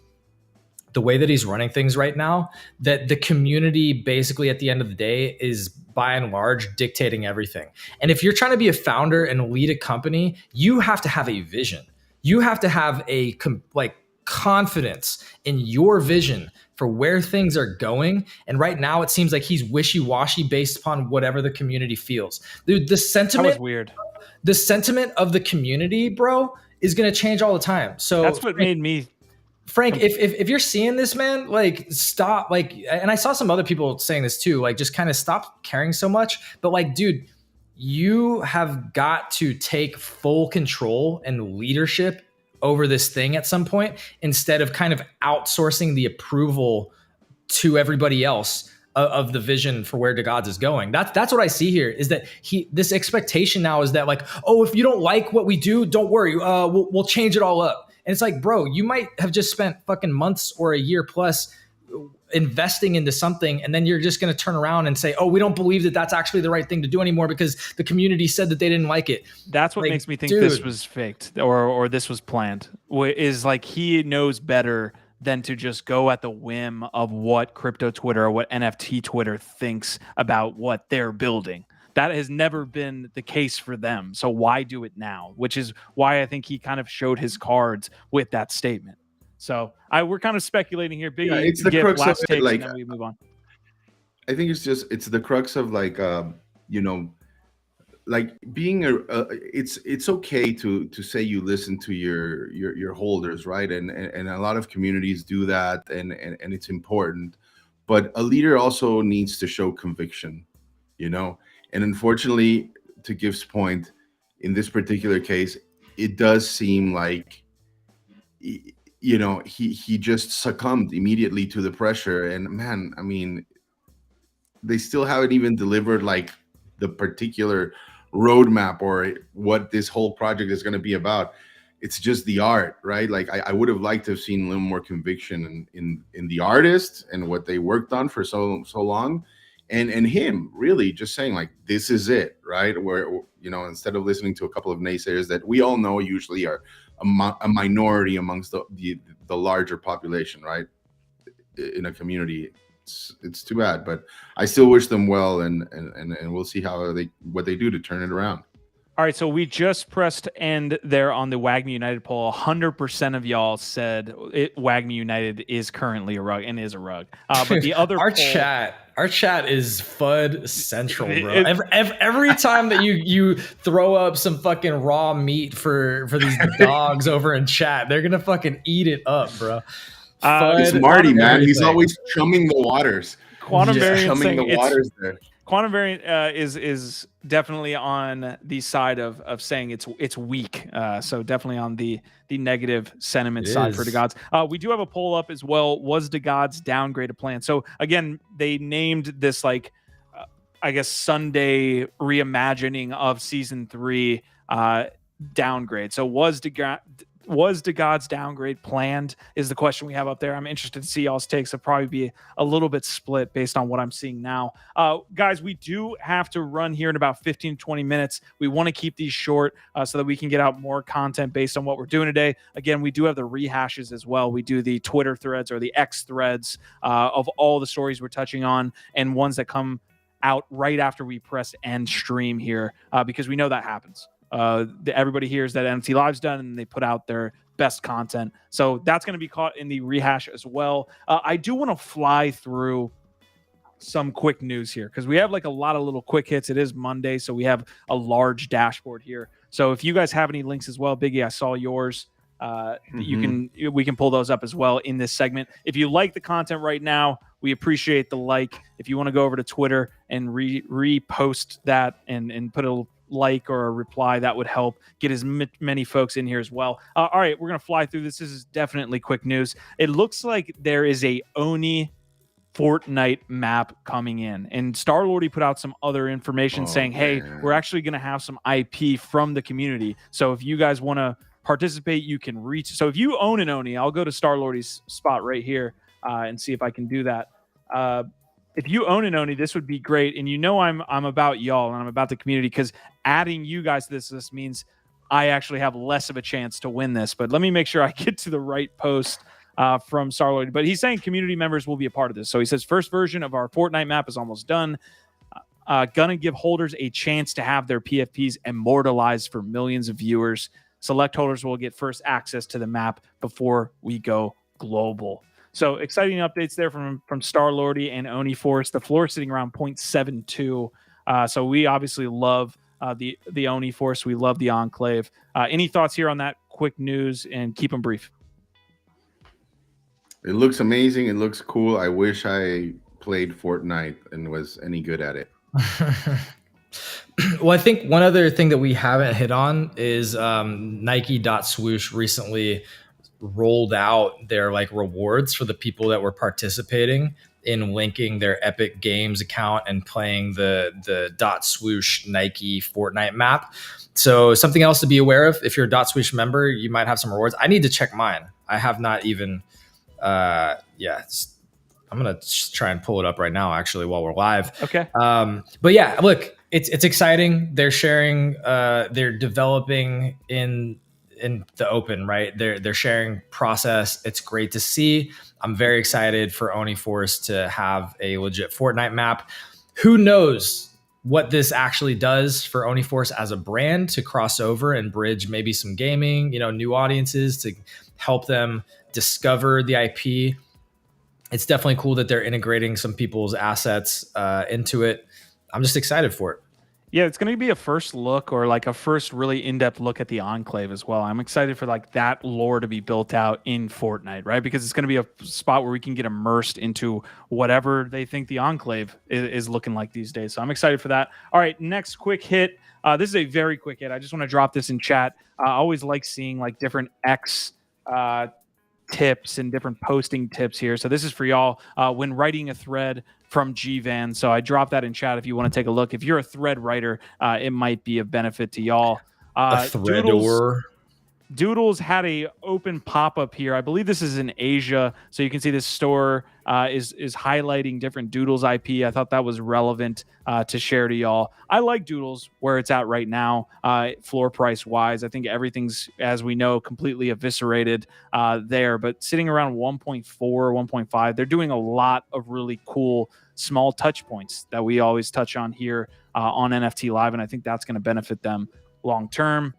the way that he's running things right now, that the community basically at the end of the day is by and large dictating everything. And if you're trying to be a founder and lead a company, you have to have a vision. You have to have a confidence in your vision for where things are going. And right now it seems like he's wishy-washy based upon whatever the community feels. Dude, the sentiment, that was weird. The sentiment of the community, bro, is going to change all the time. So that's what made me. Frank, if you're seeing this, man, like, stop, like, and I saw some other people saying this too, like, just kind of stop caring so much. But like, dude, you have got to take full control and leadership over this thing at some point, instead of kind of outsourcing the approval to everybody else of the vision for where DeGods is going. That's what I see here, is that this expectation now is that, like, oh, if you don't like what we do, don't worry, we'll change it all up. And it's like, bro, you might have just spent fucking months or a year plus investing into something, and then you're just going to turn around and say, oh, we don't believe that that's actually the right thing to do anymore because the community said that they didn't like it. That's what makes me think this was faked or this was planned, is like he knows better than to just go at the whim of what crypto Twitter or what NFT Twitter thinks about what they're building. That has never been the case for them. So why do it now? Which is why I think he kind of showed his cards with that statement. So we're kind of speculating here. Biggie, it's the crux of it. Like, and then we move on. I think it's the crux of, like, you know, like being it's okay to say you listen to your holders, right? And a lot of communities do that, and it's important. But a leader also needs to show conviction, you know. And unfortunately, to Gift's point, in this particular case, it does seem like, you know, he just succumbed immediately to the pressure. And man, I mean, they still haven't even delivered like the particular roadmap or what this whole project is going to be about. It's just the art, right? Like I would have liked to have seen a little more conviction in the artist and what they worked on for so long. And him really just saying, like, this is it, right? Where, you know, instead of listening to a couple of naysayers that we all know usually are a minority amongst the larger population, right? In a community, it's too bad, but I still wish them well, and we'll see what they do to turn it around. All right, so we just pressed end there on the WAGMI United poll. 100% of y'all said WAGMI United is currently a rug and is a rug. But the other our poll, chat is FUD central, bro. Every time that you throw up some fucking raw meat for these dogs over in chat, they're gonna fucking eat it up, bro. It's Marty, man. He's always chumming the waters. Quantum Variant chumming the waters there. Quantum Variant is definitely on the side of saying it's weak. So definitely on the negative sentiment side for DeGods. We do have a poll up as well. Was DeGods Downgrade a plan? So again, they named this like I guess Sunday reimagining of season 3 downgrade. So was DeGods Downgrade planned is the question we have up there. I'm interested to see y'all's takes. It'll probably be a little bit split based on what I'm seeing now. Guys, we do have to run here in about 15, 20 minutes. We want to keep these short so that we can get out more content based on what we're doing today. Again, we do have the rehashes as well. We do the Twitter threads or the X threads of all the stories we're touching on and ones that come out right after we press end stream here because we know that happens. Everybody hears that NFT Live's done and they put out their best content. So that's going to be caught in the rehash as well. I do want to fly through some quick news here because we have like a lot of little quick hits. It is Monday, so we have a large dashboard here. So if you guys have any links as well, Biggie, I saw yours. We can pull those up as well in this segment. If you like the content right now, we appreciate the like. If you want to go over to Twitter and repost that and put a like or a reply, that would help get as many folks in here as well. All right, we're gonna fly through this. This is definitely quick news. It looks like there is a Oni Fortnite map coming in, and Star-Lordy put out some other information saying, hey, we're actually gonna have some IP from the community. So if you guys want to participate, you can reach. So if you own an Oni, I'll go to Star-Lordy's spot right here and see if I can do that. If you own an Oni, this would be great. And you know I'm about y'all and I'm about the community because adding you guys to this means I actually have less of a chance to win this. But let me make sure I get to the right post from Starlord. But he's saying community members will be a part of this. So he says, first version of our Fortnite map is almost done. Gonna give holders a chance to have their PFPs immortalized for millions of viewers. Select holders will get first access to the map before we go global. So exciting updates there from Star-Lordy and Oni Force. The floor is sitting around 0.72. So we obviously love the Oni Force. We love the Enclave. Any thoughts here on that quick news, and keep them brief? It looks amazing. It looks cool. I wish I played Fortnite and was any good at it. Well, I think one other thing that we haven't hit on is Nike.swoosh recently rolled out their like rewards for the people that were participating in linking their Epic Games account and playing the .swoosh Nike Fortnite map. So something else to be aware of. If you're a .swoosh member, you might have some rewards. I need to check mine. I have not even I'm gonna try and pull it up right now actually while we're live. Okay. But yeah, look, it's exciting. They're sharing, they're developing in the open, right? They're sharing process. It's great to see. I'm very excited for Oni Force to have a legit Fortnite map. Who knows what this actually does for Oni Force as a brand to cross over and bridge maybe some gaming, new audiences to help them discover the IP. It's definitely cool that they're integrating some people's assets into it. I'm just excited for it. Yeah, it's going to be a first look or like a first really in-depth look at the Enclave as well. I'm excited for like that lore to be built out in Fortnite, right? Because it's going to be a spot where we can get immersed into whatever they think the Enclave is looking like these days. So I'm excited for that. All right, next quick hit. This is a very quick hit. I just want to drop this in chat. I always like seeing like different X tips and different posting tips here. So this is for y'all when writing a thread from GVan. So I dropped that in chat if you want to take a look. If you're a thread writer, it might be of benefit to y'all. Doodles had a open pop-up here. I believe this is in Asia. So you can see this store is highlighting different Doodles IP. I thought that was relevant to share to y'all. I like Doodles where it's at right now, floor price wise. I think everything's, as we know, completely eviscerated there. But sitting around 1.4, 1.5, they're doing a lot of really cool small touch points that we always touch on here on NFT Live. And I think that's going to benefit them long term.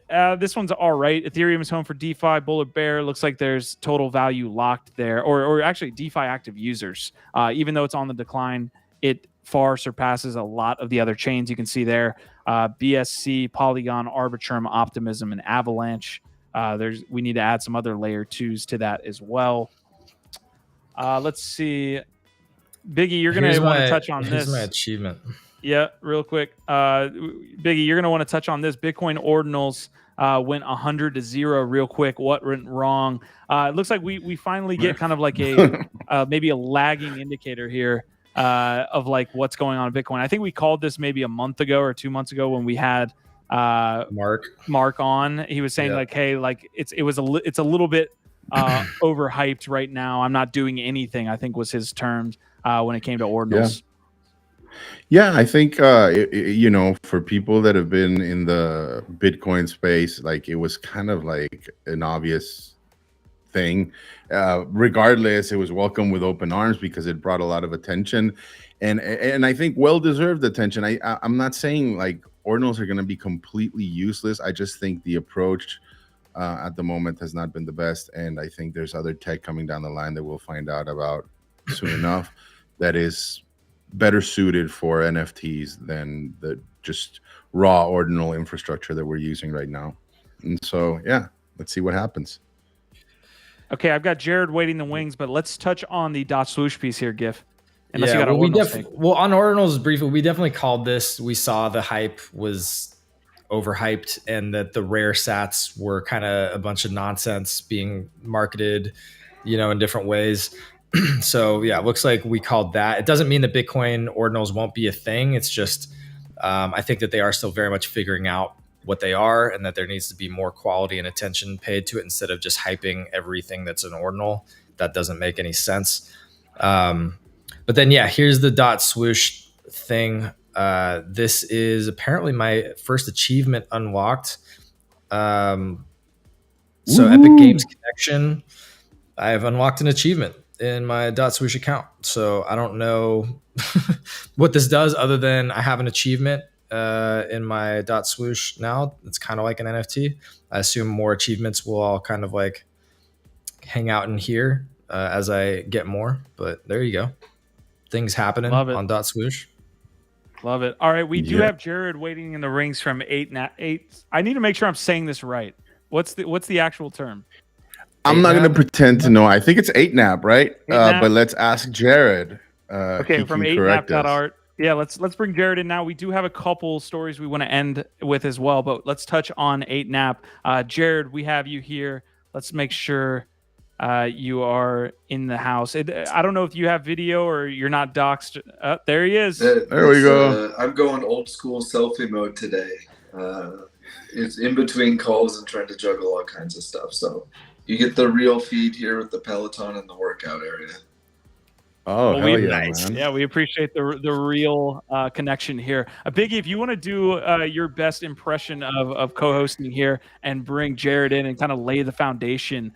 This one's all right. Ethereum is home for DeFi. Bull Bear looks like there's total value locked there, or actually DeFi active users. Even though it's on the decline, it far surpasses a lot of the other chains you can see there. BSC, Polygon, Arbitrum, Optimism, and Avalanche. We need to add some other layer 2s to that as well. Let's see. Biggie, you're going to want to touch on this. Here's my achievement. Yeah, real quick. Biggie, you're going to want to touch on this. Bitcoin Ordinals went 100 to 0 real quick. What went wrong? It looks like we finally get kind of like a maybe a lagging indicator here of like what's going on in Bitcoin. I think we called this maybe a month ago or 2 months ago when we had Mark on. He was saying like, hey, like it's a little bit overhyped right now. I'm not doing anything, I think was his terms when it came to Ordinals. Yeah, I think, you know, for people that have been in the Bitcoin space, like it was kind of like an obvious thing. Regardless, it was welcome with open arms because it brought a lot of attention, and I think well-deserved attention. I'm not saying like Ordinals are going to be completely useless. I just think the approach at the moment has not been the best, and I think there's other tech coming down the line that we'll find out about soon enough that is better suited for NFTs than the just raw ordinal infrastructure that we're using right now. And so, yeah, let's see what happens. Okay, I've got Jared waiting the wings, but let's touch on the dot swoosh piece here, Gif. Unless yeah, you got on Ordinals briefly, we definitely called this. We saw the hype was overhyped and that the rare sats were kind of a bunch of nonsense being marketed, you know, in different ways. So yeah, it looks like we called that. It doesn't mean that Bitcoin Ordinals won't be a thing. It's just, I think that they are still very much figuring out what they are and that there needs to be more quality and attention paid to it instead of just hyping everything that's an Ordinal. That doesn't make any sense. But then, yeah, here's the dot swoosh thing. This is apparently my first achievement unlocked. So Epic Games Connection, I have unlocked an achievement in my dot swoosh account. So I don't know what this does other than I have an achievement in my dot swoosh now. It's kind of like an NFT. I assume more achievements will all kind of like hang out in here as I get more, but there you go. Things happening on dot swoosh. Love it. All right. We do have Jared waiting in the rings from 8. I need to make sure I'm saying this right. What's the actual term? I'm not going to pretend to know. I think it's 8nap, right? But let's ask Jared. Okay, from 8nap.art. Yeah, let's bring Jared in now. We do have a couple stories we want to end with as well, but let's touch on 8nap. Jared, we have you here. Let's make sure you are in the house. I don't know if you have video or you're not doxxed. There he is. There we go. I'm going old school selfie mode today. It's in between calls and trying to juggle all kinds of stuff. So you get the real feed here with the Peloton and the workout area. Oh, hell yeah, man. Yeah, we appreciate the real connection here. Biggie, if you want to do your best impression of co-hosting here and bring Jared in and kind of lay the foundation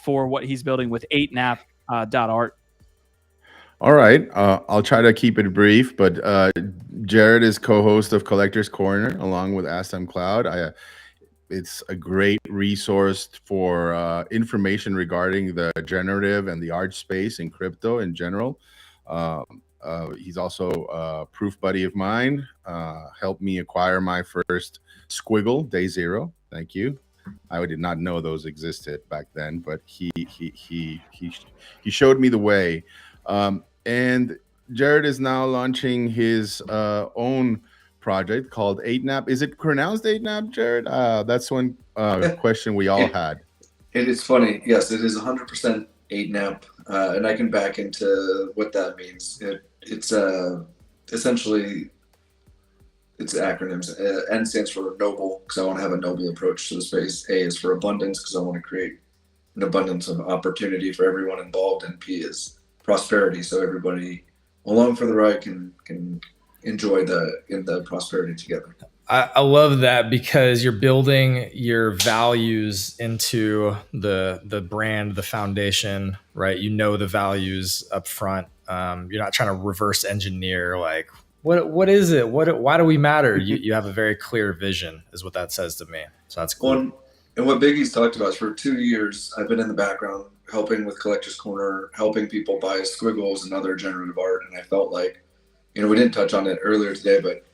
for what he's building with 8nap.art. All right. I'll try to keep it brief, but Jared is co-host of Collector's Corner along with Astam Cloud. It's a great resource for information regarding the generative and the art space in crypto in general. He's also a proof buddy of mine. Helped me acquire my first squiggle, day 0. Thank you. I did not know those existed back then, but he showed me the way. And Jared is now launching his own project called 8nap. Is it pronounced 8nap, Jared? That's one question we all had. It is funny. Yes, it is 100% 8nap, and I can back into what that means. It's essentially it's acronyms. N stands for noble because I want to have a noble approach to the space. A is for abundance because I want to create an abundance of opportunity for everyone involved, and P is prosperity so everybody along for the ride can enjoy the prosperity together. I love that because you're building your values into the brand, the foundation, right? You know the values up front. You're not trying to reverse engineer like What is it? Why do we matter? You have a very clear vision, is what that says to me. So that's cool. And what Biggie's talked about is for 2 years, I've been in the background helping with Collector's Corner, helping people buy squiggles and other generative art. And I felt like, we didn't touch on it earlier today, but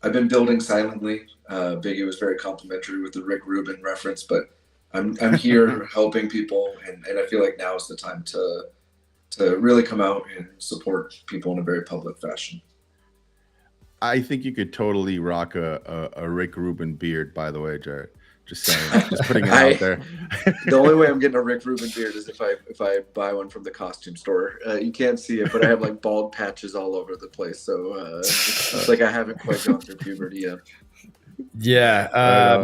I've been building silently. Biggie was very complimentary with the Rick Rubin reference, but I'm here helping people, and I feel like now is the time to really come out and support people in a very public fashion. I think you could totally rock a Rick Rubin beard, by the way, Jared. Just saying, just putting it out there. The only way I'm getting a Rick Rubin beard is if I buy one from the costume store. You can't see it, but I have like bald patches all over the place. So it's like I haven't quite gone through puberty yet. Yeah.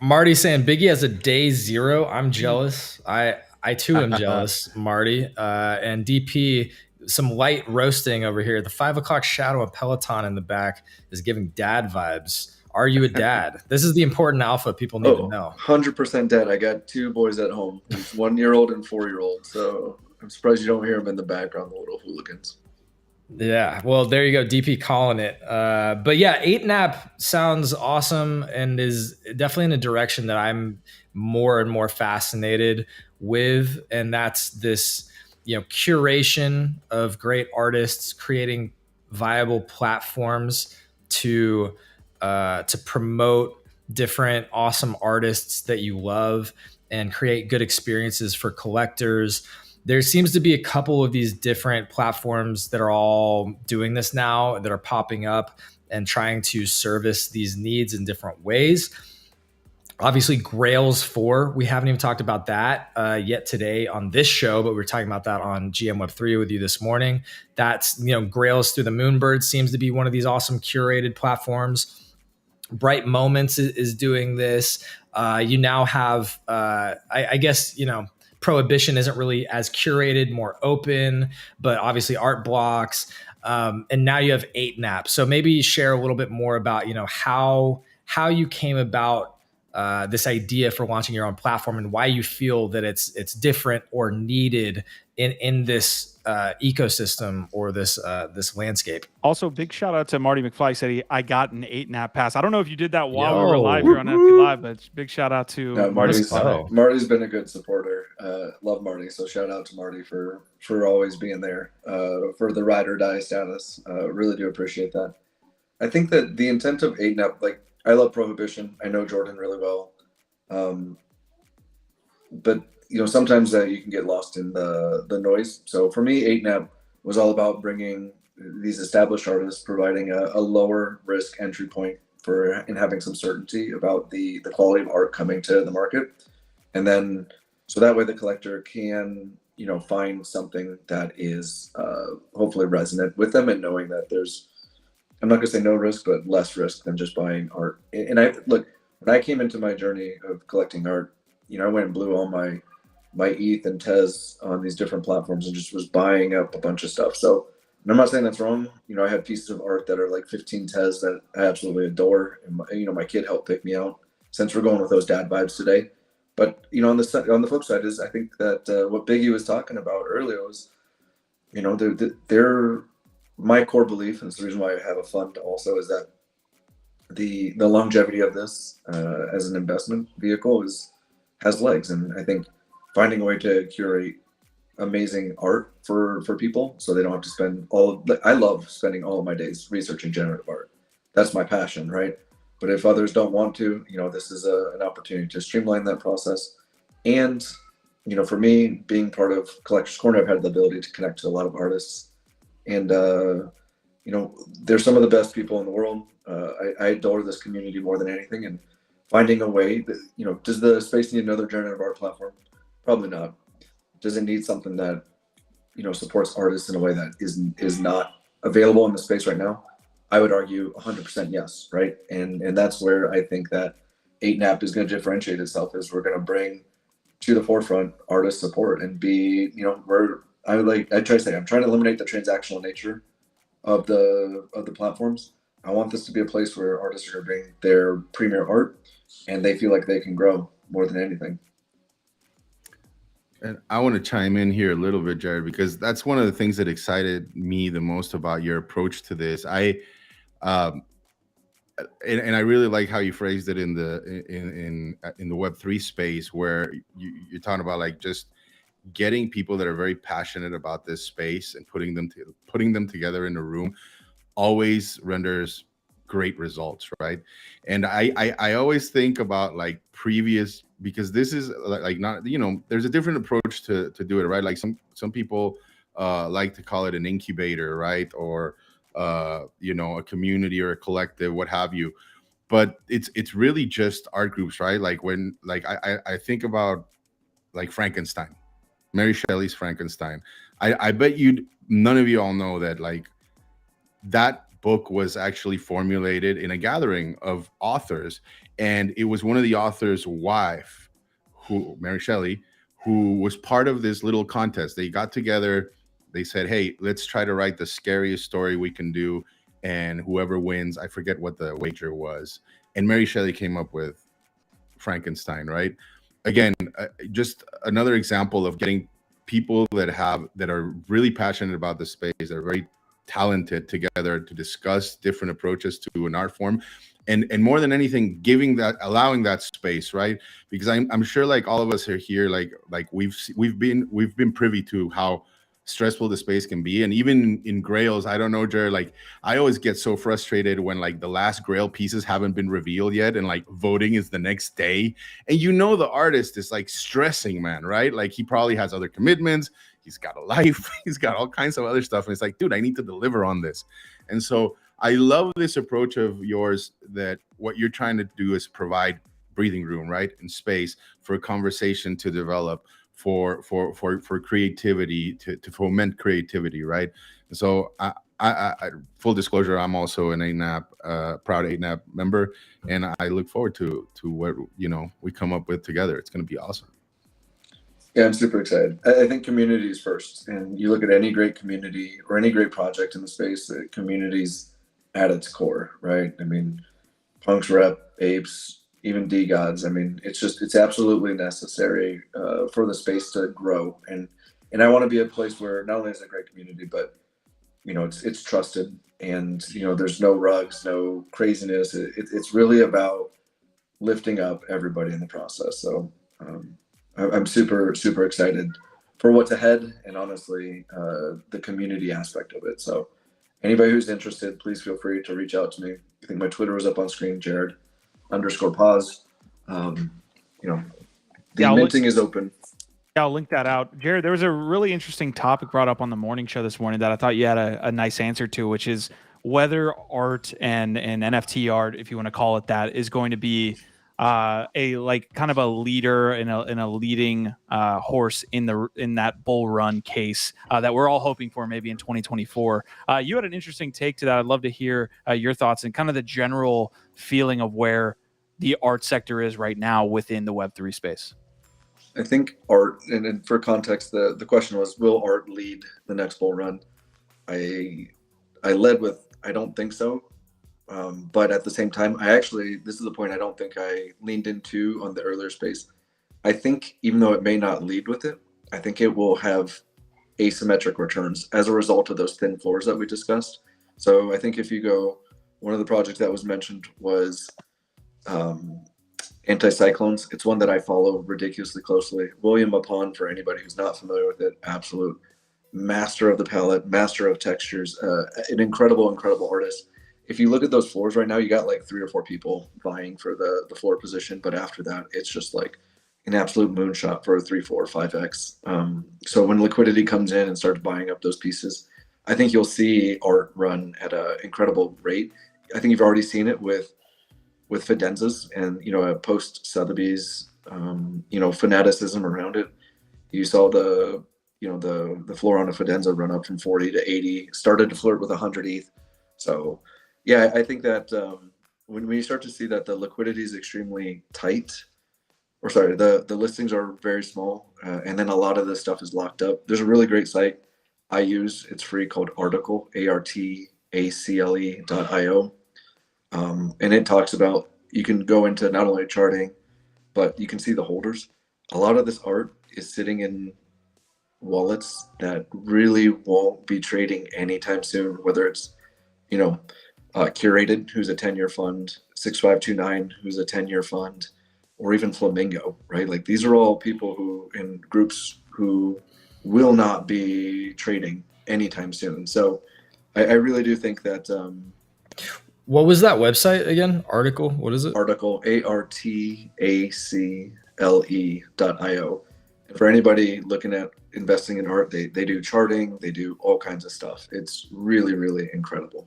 Marty saying Biggie has a day 0. I'm jealous. I too am jealous, Marty. And DP, some light roasting over here. The 5 o'clock shadow of Peloton in the back is giving dad vibes. Are you a dad? This is the important alpha people need to know. 100% dad. I got 2 boys at home. It's 1-year-old and 4-year-old. So I'm surprised you don't hear them in the background, the little hooligans. Yeah, well, there you go. DP calling it. But yeah, 8nap sounds awesome and is definitely in a direction that I'm more and more fascinated with. And that's this, curation of great artists, creating viable platforms to promote different awesome artists that you love and create good experiences for collectors. There seems to be a couple of these different platforms that are all doing this now, that are popping up and trying to service these needs in different ways. Obviously, Grails 4, we haven't even talked about that yet today on this show, but we were talking about that on GM Web3 with you this morning. That's, Grails Through the Moonbird seems to be one of these awesome curated platforms. Bright Moments is doing this. You now have, I guess, Prohibition isn't really as curated, more open, but obviously Art Blocks. And now you have 8nap. So maybe share a little bit more about, how you came about this idea for launching your own platform and why you feel that it's different or needed in this ecosystem or this landscape. Also, big shout out to Marty McFly. Said I got an 8nap pass. I don't know if you did that while we were live here on NFT Live, but big shout out to Marty's been a good supporter. Love Marty, so shout out to Marty for always being there for the ride or die status. Really do appreciate that. I think that the intent of 8nap, like, I love Prohibition. I know Jordan really well, but sometimes you can get lost in the noise. So for me, 8nap was all about bringing these established artists, providing a lower risk entry point and having some certainty about the quality of art coming to the market, and then so that way the collector can find something that is hopefully resonant with them, and knowing that there's, I'm not gonna say no risk, but less risk than just buying art. And when I came into my journey of collecting art, I went and blew all my ETH and TES on these different platforms and just was buying up a bunch of stuff. So, and I'm not saying that's wrong. I have pieces of art that are like 15 TES that I absolutely adore. And my kid helped pick me out, since we're going with those dad vibes today. But, on the flip side is, I think that what Biggie was talking about earlier was, they're my core belief, and it's the reason why I have a fund also, is that the longevity of this as an investment vehicle has legs. And I think finding a way to curate amazing art for people, so they don't have to spend I love spending all of my days researching generative art. That's my passion, right? But if others don't want to, this is an opportunity to streamline that process. And, for me, being part of Collector's Corner, I've had the ability to connect to a lot of artists. And, they're some of the best people in the world. I adore this community more than anything. And finding a way that, does the space need another generative art platform? Probably not. Does it need something that, supports artists in a way that is not available in the space right now? I would argue 100% yes, right? And that's where I think that 8nap is going to differentiate itself, is we're going to bring to the forefront artist support and be, I try to say, I'm trying to eliminate the transactional nature of the platforms. I want this to be a place where artists are going to bring their premier art and they feel like they can grow more than anything. And I want to chime in here a little bit, Jared, because that's one of the things that excited me the most about your approach to this. Um, and I really like how you phrased it in the Web3 space, where you're talking about like just getting people that are very passionate about this space and putting them together in a room always renders great results, right? And I always think about like previous, because this is like not, there's a different approach to do it, right? Like some people like to call it an incubator, right? Or a community or a collective, what have you. But it's really just art groups, right? Like when like I think about like Frankenstein, Mary Shelley's Frankenstein. I bet none of you all know that like that book was actually formulated in a gathering of authors, and it was one of the authors' wife, Mary Shelley, who was part of this little contest. They got together, they said, hey, let's try to write the scariest story we can do, and whoever wins, I forget what the wager was, and Mary Shelley came up with Frankenstein, right? Again, just another example of getting people that are really passionate about the space, that are very talented together to discuss different approaches to an art form, and more than anything, allowing that space, right? Because I'm sure like all of us are here, like we've been privy to how stressful the space can be. And even in grails, I don't know, Jared, like I always get so frustrated when like the last grail pieces haven't been revealed yet, and like voting is the next day, and the artist is like stressing, man, right? Like he probably has other commitments, he's got a life, he's got all kinds of other stuff, and it's like, dude, I need to deliver on this. And so I love this approach of yours, that what you're trying to do is provide breathing room, right, and space for a conversation to develop, for creativity, to foment creativity, right? And so I full disclosure, I'm also an ANAP, proud ANAP member, and I look forward to what we come up with together. It's going to be awesome. Yeah, I'm super excited. I think community is first, and you look at any great community or any great project in the space, the community's at its core, right? I mean, Punks Rep, Apes, even DeGods. I mean, it's absolutely necessary for the space to grow, and I want to be a place where not only is it a great community, but it's trusted, and there's no rugs, no craziness. It's really about lifting up everybody in the process. So I'm super excited for what's ahead, and honestly, the community aspect of it. So anybody who's interested, please feel free to reach out to me. I think my Twitter was up on screen, Jared_pause. Minting is open. Yeah, I'll link that out. Jared, there was a really interesting topic brought up on the morning show this morning that I thought you had a nice answer to, which is whether art and NFT art, if you want to call it that, is going to be a like kind of a leader in a leading horse in that bull run case that we're all hoping for maybe in 2024. You had an interesting take to that. I'd love to hear your thoughts and kind of the general feeling of where the art sector is right now within the Web3 space. I think art, and for context, the question was, will art lead the next bull run? I led with, I don't think so. But at the same time, this is the point I don't think I leaned into on the earlier space. I think even though it may not lead with it, I think it will have asymmetric returns as a result of those thin floors that we discussed. So I think if you go, one of the projects that was mentioned was Anti-Cyclones. It's one that I follow ridiculously closely. William Mapon, for anybody who's not familiar with it, absolute master of the palette, master of textures, an incredible artist. If you look at those floors right now, you got like 3 or 4 people vying for the floor position. But after that, it's just like an absolute moonshot for a 3, 4, 5x. So when liquidity comes in and starts buying up those pieces, I think you'll see art run at an incredible rate. I think you've already seen it with Fidenzas and, post Sotheby's, fanaticism around it. You saw the floor on a Fidenza run up from 40 to 80, started to flirt with 100 ETH. So yeah, I think that when you start to see that the liquidity is extremely tight, the listings are very small, and then a lot of this stuff is locked up. There's a really great site I use. It's free, called Article, ARTACLE.io. And it talks about, you can go into not only charting, but you can see the holders. A lot of this art is sitting in wallets that really won't be trading anytime soon, whether it's, Curated, who's a 10-year fund, 6529, who's a 10-year fund, or even Flamingo, right? Like these are all people who in groups who will not be trading anytime soon. So I really do think that What was that website again? Article? What is it? Article, ARTACLE.io. And for anybody looking at investing in art, they do charting, they do all kinds of stuff. It's really, really incredible.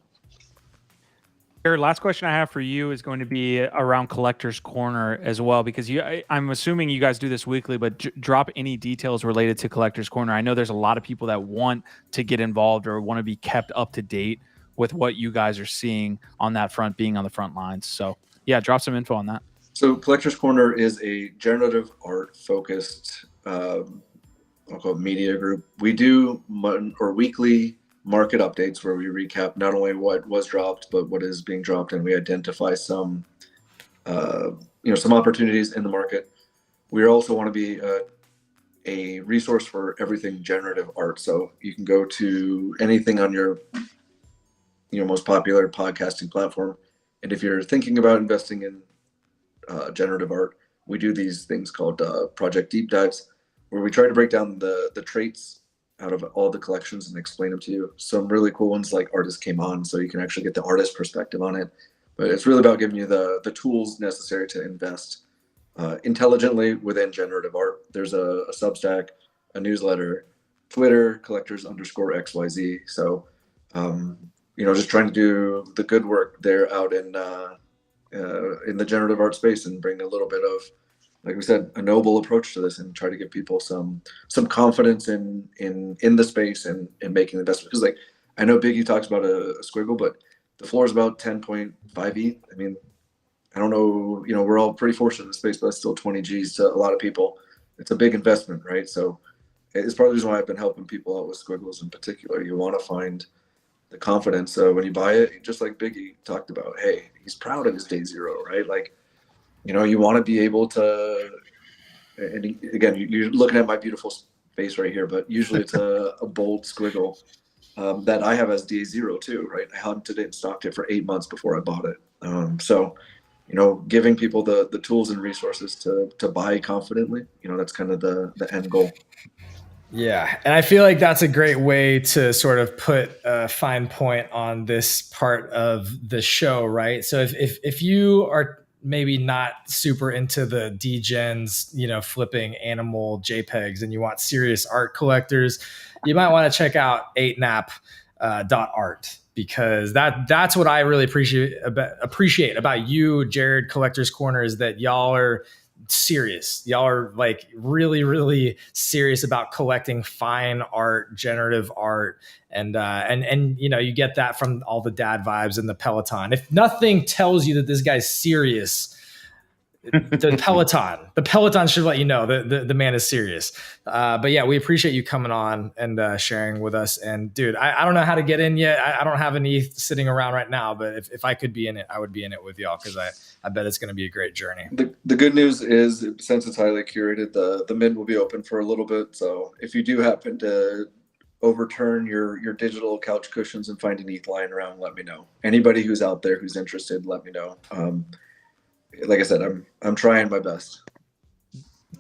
Last question I have for you is going to be around Collector's Corner as well, because I'm assuming you guys do this weekly, but drop any details related to Collector's Corner. I know there's a lot of people that want to get involved or want to be kept up to date with what you guys are seeing on that front, being on the front lines. So yeah, drop some info on that. So Collector's Corner is a generative art focused, I'll call it media group. We do weekly market updates where we recap not only what was dropped, but what is being dropped, and we identify some opportunities in the market. We also want to be a resource for everything generative art. So you can go to anything on your most popular podcasting platform, and if you're thinking about investing in generative art, we do these things called project deep dives, where we try to break down the traits out of all the collections and explain them to you. Some really cool ones like Artist Came On, so you can actually get the artist perspective on it. But it's really about giving you the tools necessary to invest intelligently within generative art. There's a Substack, a newsletter, Twitter, collectors_XYZ. So, just trying to do the good work there out in the generative art space and bring a little bit of, like we said, a noble approach to this and try to give people some confidence in the space and making the investment. Because like, I know Biggie talks about a squiggle, but the floor is about 10.5 ETH. I mean, I don't know, we're all pretty fortunate in the space, but that's still 20 G's to a lot of people. It's a big investment, right? So it's part of the reason why I've been helping people out with squiggles in particular. You want to find the confidence. So when you buy it, just like Biggie talked about, hey, he's proud of his day zero, right? Like, you want to be able to, and again, you're looking at my beautiful face right here, but usually it's a bold squiggle that I have as day zero too, right? I hunted it and stocked it for 8 months before I bought it. So, giving people the tools and resources to buy confidently, that's kind of the end goal. Yeah. And I feel like that's a great way to sort of put a fine point on this part of the show, right? So if you are maybe not super into the degens, flipping animal JPEGs, and you want serious art collectors, you might want to check out 8nap.art, because that's what I really appreciate about you, Jared, Collector's Corner, is that y'all are serious. Y'all are like really, really serious about collecting fine art, generative art, and you get that from all the dad vibes and the Peloton. If nothing tells you that this guy's serious, the Peloton should let you know that the man is serious. But yeah, we appreciate you coming on and sharing with us. And dude, I don't know how to get in yet. I don't have an ETH sitting around right now, but if I could be in it, I would be in it with y'all, because I bet it's going to be a great journey. The good news is, since it's highly curated, the mint will be open for a little bit. So if you do happen to overturn your digital couch cushions and find an ETH lying around, let me know. Anybody who's out there who's interested, let me know. Like I said, I'm trying my best.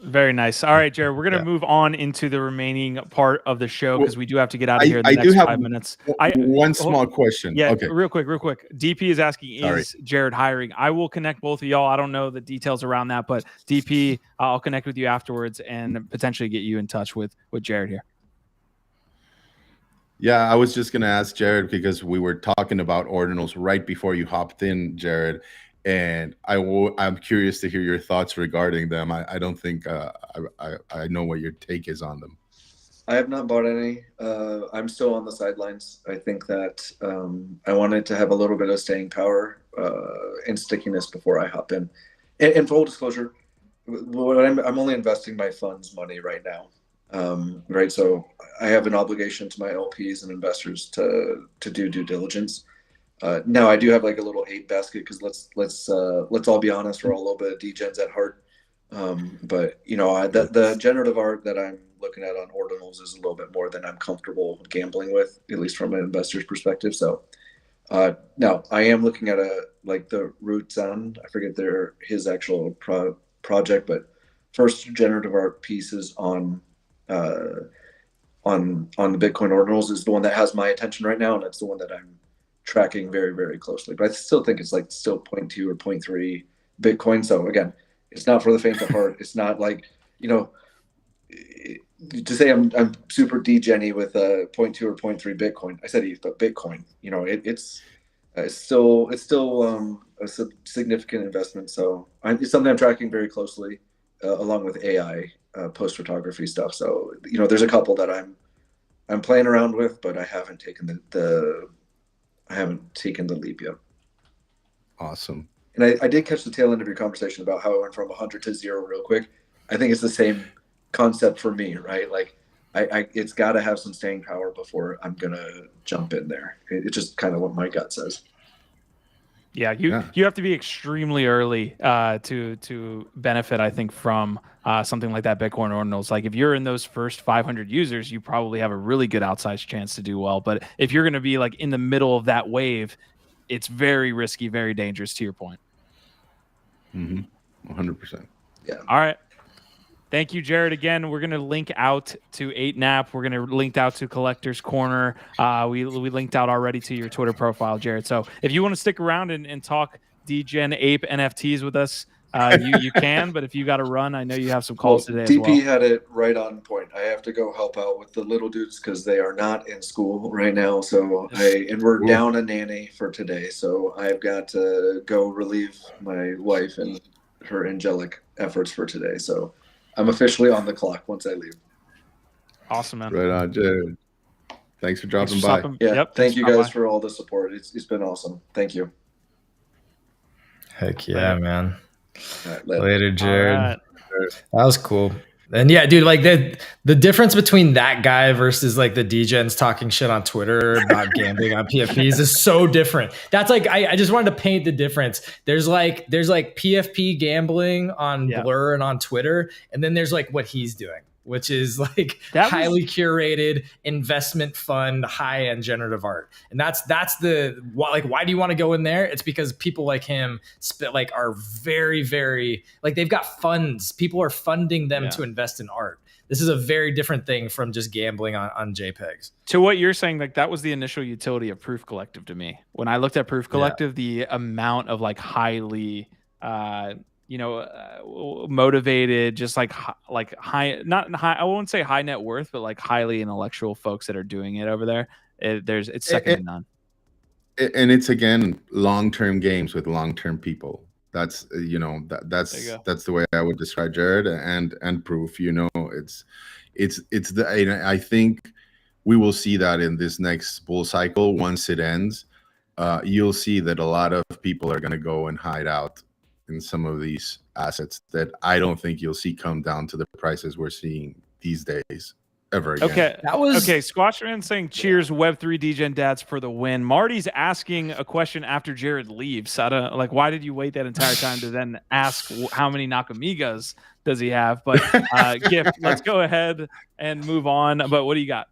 Very nice. All right, Jared, we're going to move on into the remaining part of the show, because we do have to get out of here in the next 5 minutes. One small question. Yeah, okay. Real quick. DP is asking, is Jared hiring? I will connect both of y'all. I don't know the details around that, but DP, I'll connect with you afterwards and potentially get you in touch with Jared here. Yeah, I was just going to ask Jared, because we were talking about Ordinals right before you hopped in, Jared. And I'm curious to hear your thoughts regarding them. I don't think I know what your take is on them. I have not bought any. I'm still on the sidelines. I think that I wanted to have a little bit of staying power and stickiness before I hop in. And full disclosure, I'm only investing my fund's money right now. Right, so I have an obligation to my LPs and investors to do due diligence. Now I do have like a little 8 basket, because let's all be honest, we're all a little bit of degens at heart. But the generative art that I'm looking at on Ordinals is a little bit more than I'm comfortable gambling with, at least from an investor's perspective. So no, I am looking at the Root Sound. I forget his actual project, but first generative art pieces on the Bitcoin Ordinals is the one that has my attention right now, and that's the one that I'm tracking very, very cllosely. But I still think it's still 0.2 or 0.3 Bitcoin. So again, it's not for the faint of heart. It's not to say I'm super degen-y with 0.2 or 0.3 Bitcoin. I said ETH, but Bitcoin. It's still a significant investment. So it's something I'm tracking very closely, along with AI post photography stuff. So there's a couple that I'm playing around with, but I haven't taken the leap yet. Awesome. And I did catch the tail end of your conversation about how it went from 100 to 0 real quick. I think it's the same concept for me, right? Like it's got to have some staying power before I'm gonna jump in there. It's just kind of what my gut says. Yeah, you have to be extremely early to benefit, I think, from something like that Bitcoin Ordinals. Like if you're in those first 500 users, you probably have a really good outsized chance to do well. But if you're going to be in the middle of that wave, it's very risky, very dangerous, to your point. 100%. Yeah. All right. Thank you, Jared. Again, we're going to link out to 8nap. We're going to link out to Collector's Corner. We linked out already to your Twitter profile, Jared. So if you want to stick around and talk DGen Ape NFTs with us, you can. But if you got to run, I know you have some calls today as well. DP had it right on point. I have to go help out with the little dudes because they are not in school right now. So we're down a nanny for today. So I've got to go relieve my wife and her angelic efforts for today. So I'm officially on the clock once I leave. Awesome, man. Right on, Jared. Thanks for dropping by. Thank you guys for all the support. It's been awesome. Thank you. Heck yeah, man. Right, later, Jared. Right. That was cool. And yeah, dude, the difference between that guy versus the degens talking shit on Twitter about gambling on PFPs is so different. That's I just wanted to paint the difference. There's PFP gambling on Blur and on Twitter, and then there's what he's doing, which is highly curated investment fund, high end generative art. And that's the why do you want to go in there? It's because people like him are very, very they've got funds. People are funding them to invest in art. This is a very different thing from just gambling on JPEGs. To what you're saying, that was the initial utility of Proof Collective to me. When I looked at Proof Collective, the amount of highly motivated, just high, not high, I won't say high net worth, but highly intellectual folks that are doing it over there. It's second to none. And it's again long-term games with long-term people. That's that's the way I would describe Jared and Proof. It's I think we will see that in this next bull cycle. Once it ends, you'll see that a lot of people are going to go and hide out in some of these assets that I don't think you'll see come down to the prices we're seeing these days ever again. Okay, Squashman saying cheers Web3 DGen dads for the win. Marty's asking a question after Jared leaves. I don't why did you wait that entire time to then ask how many Nakamigas does he have? But Gift, let's go ahead and move on. But what do you got?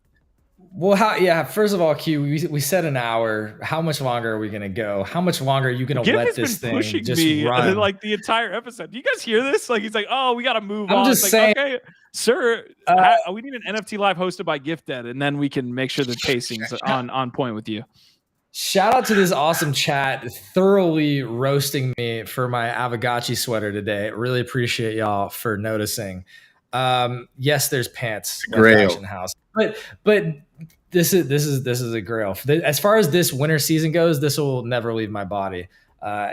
Well, first of all, Q, we said an hour. How much longer are we going to go? How much longer are you going to let this thing just run? The entire episode. Do you guys hear this? He's oh, we got to move on. I'm just saying. Okay, sir, we need an NFT live hosted by Gifted, and then we can make sure the pacing's on point with you. Shout out to this awesome chat, thoroughly roasting me for my Avagachi sweater today. Really appreciate y'all for noticing. Yes, there's pants. Grail house, but this is a grail. As far as this winter season goes, this will never leave my body.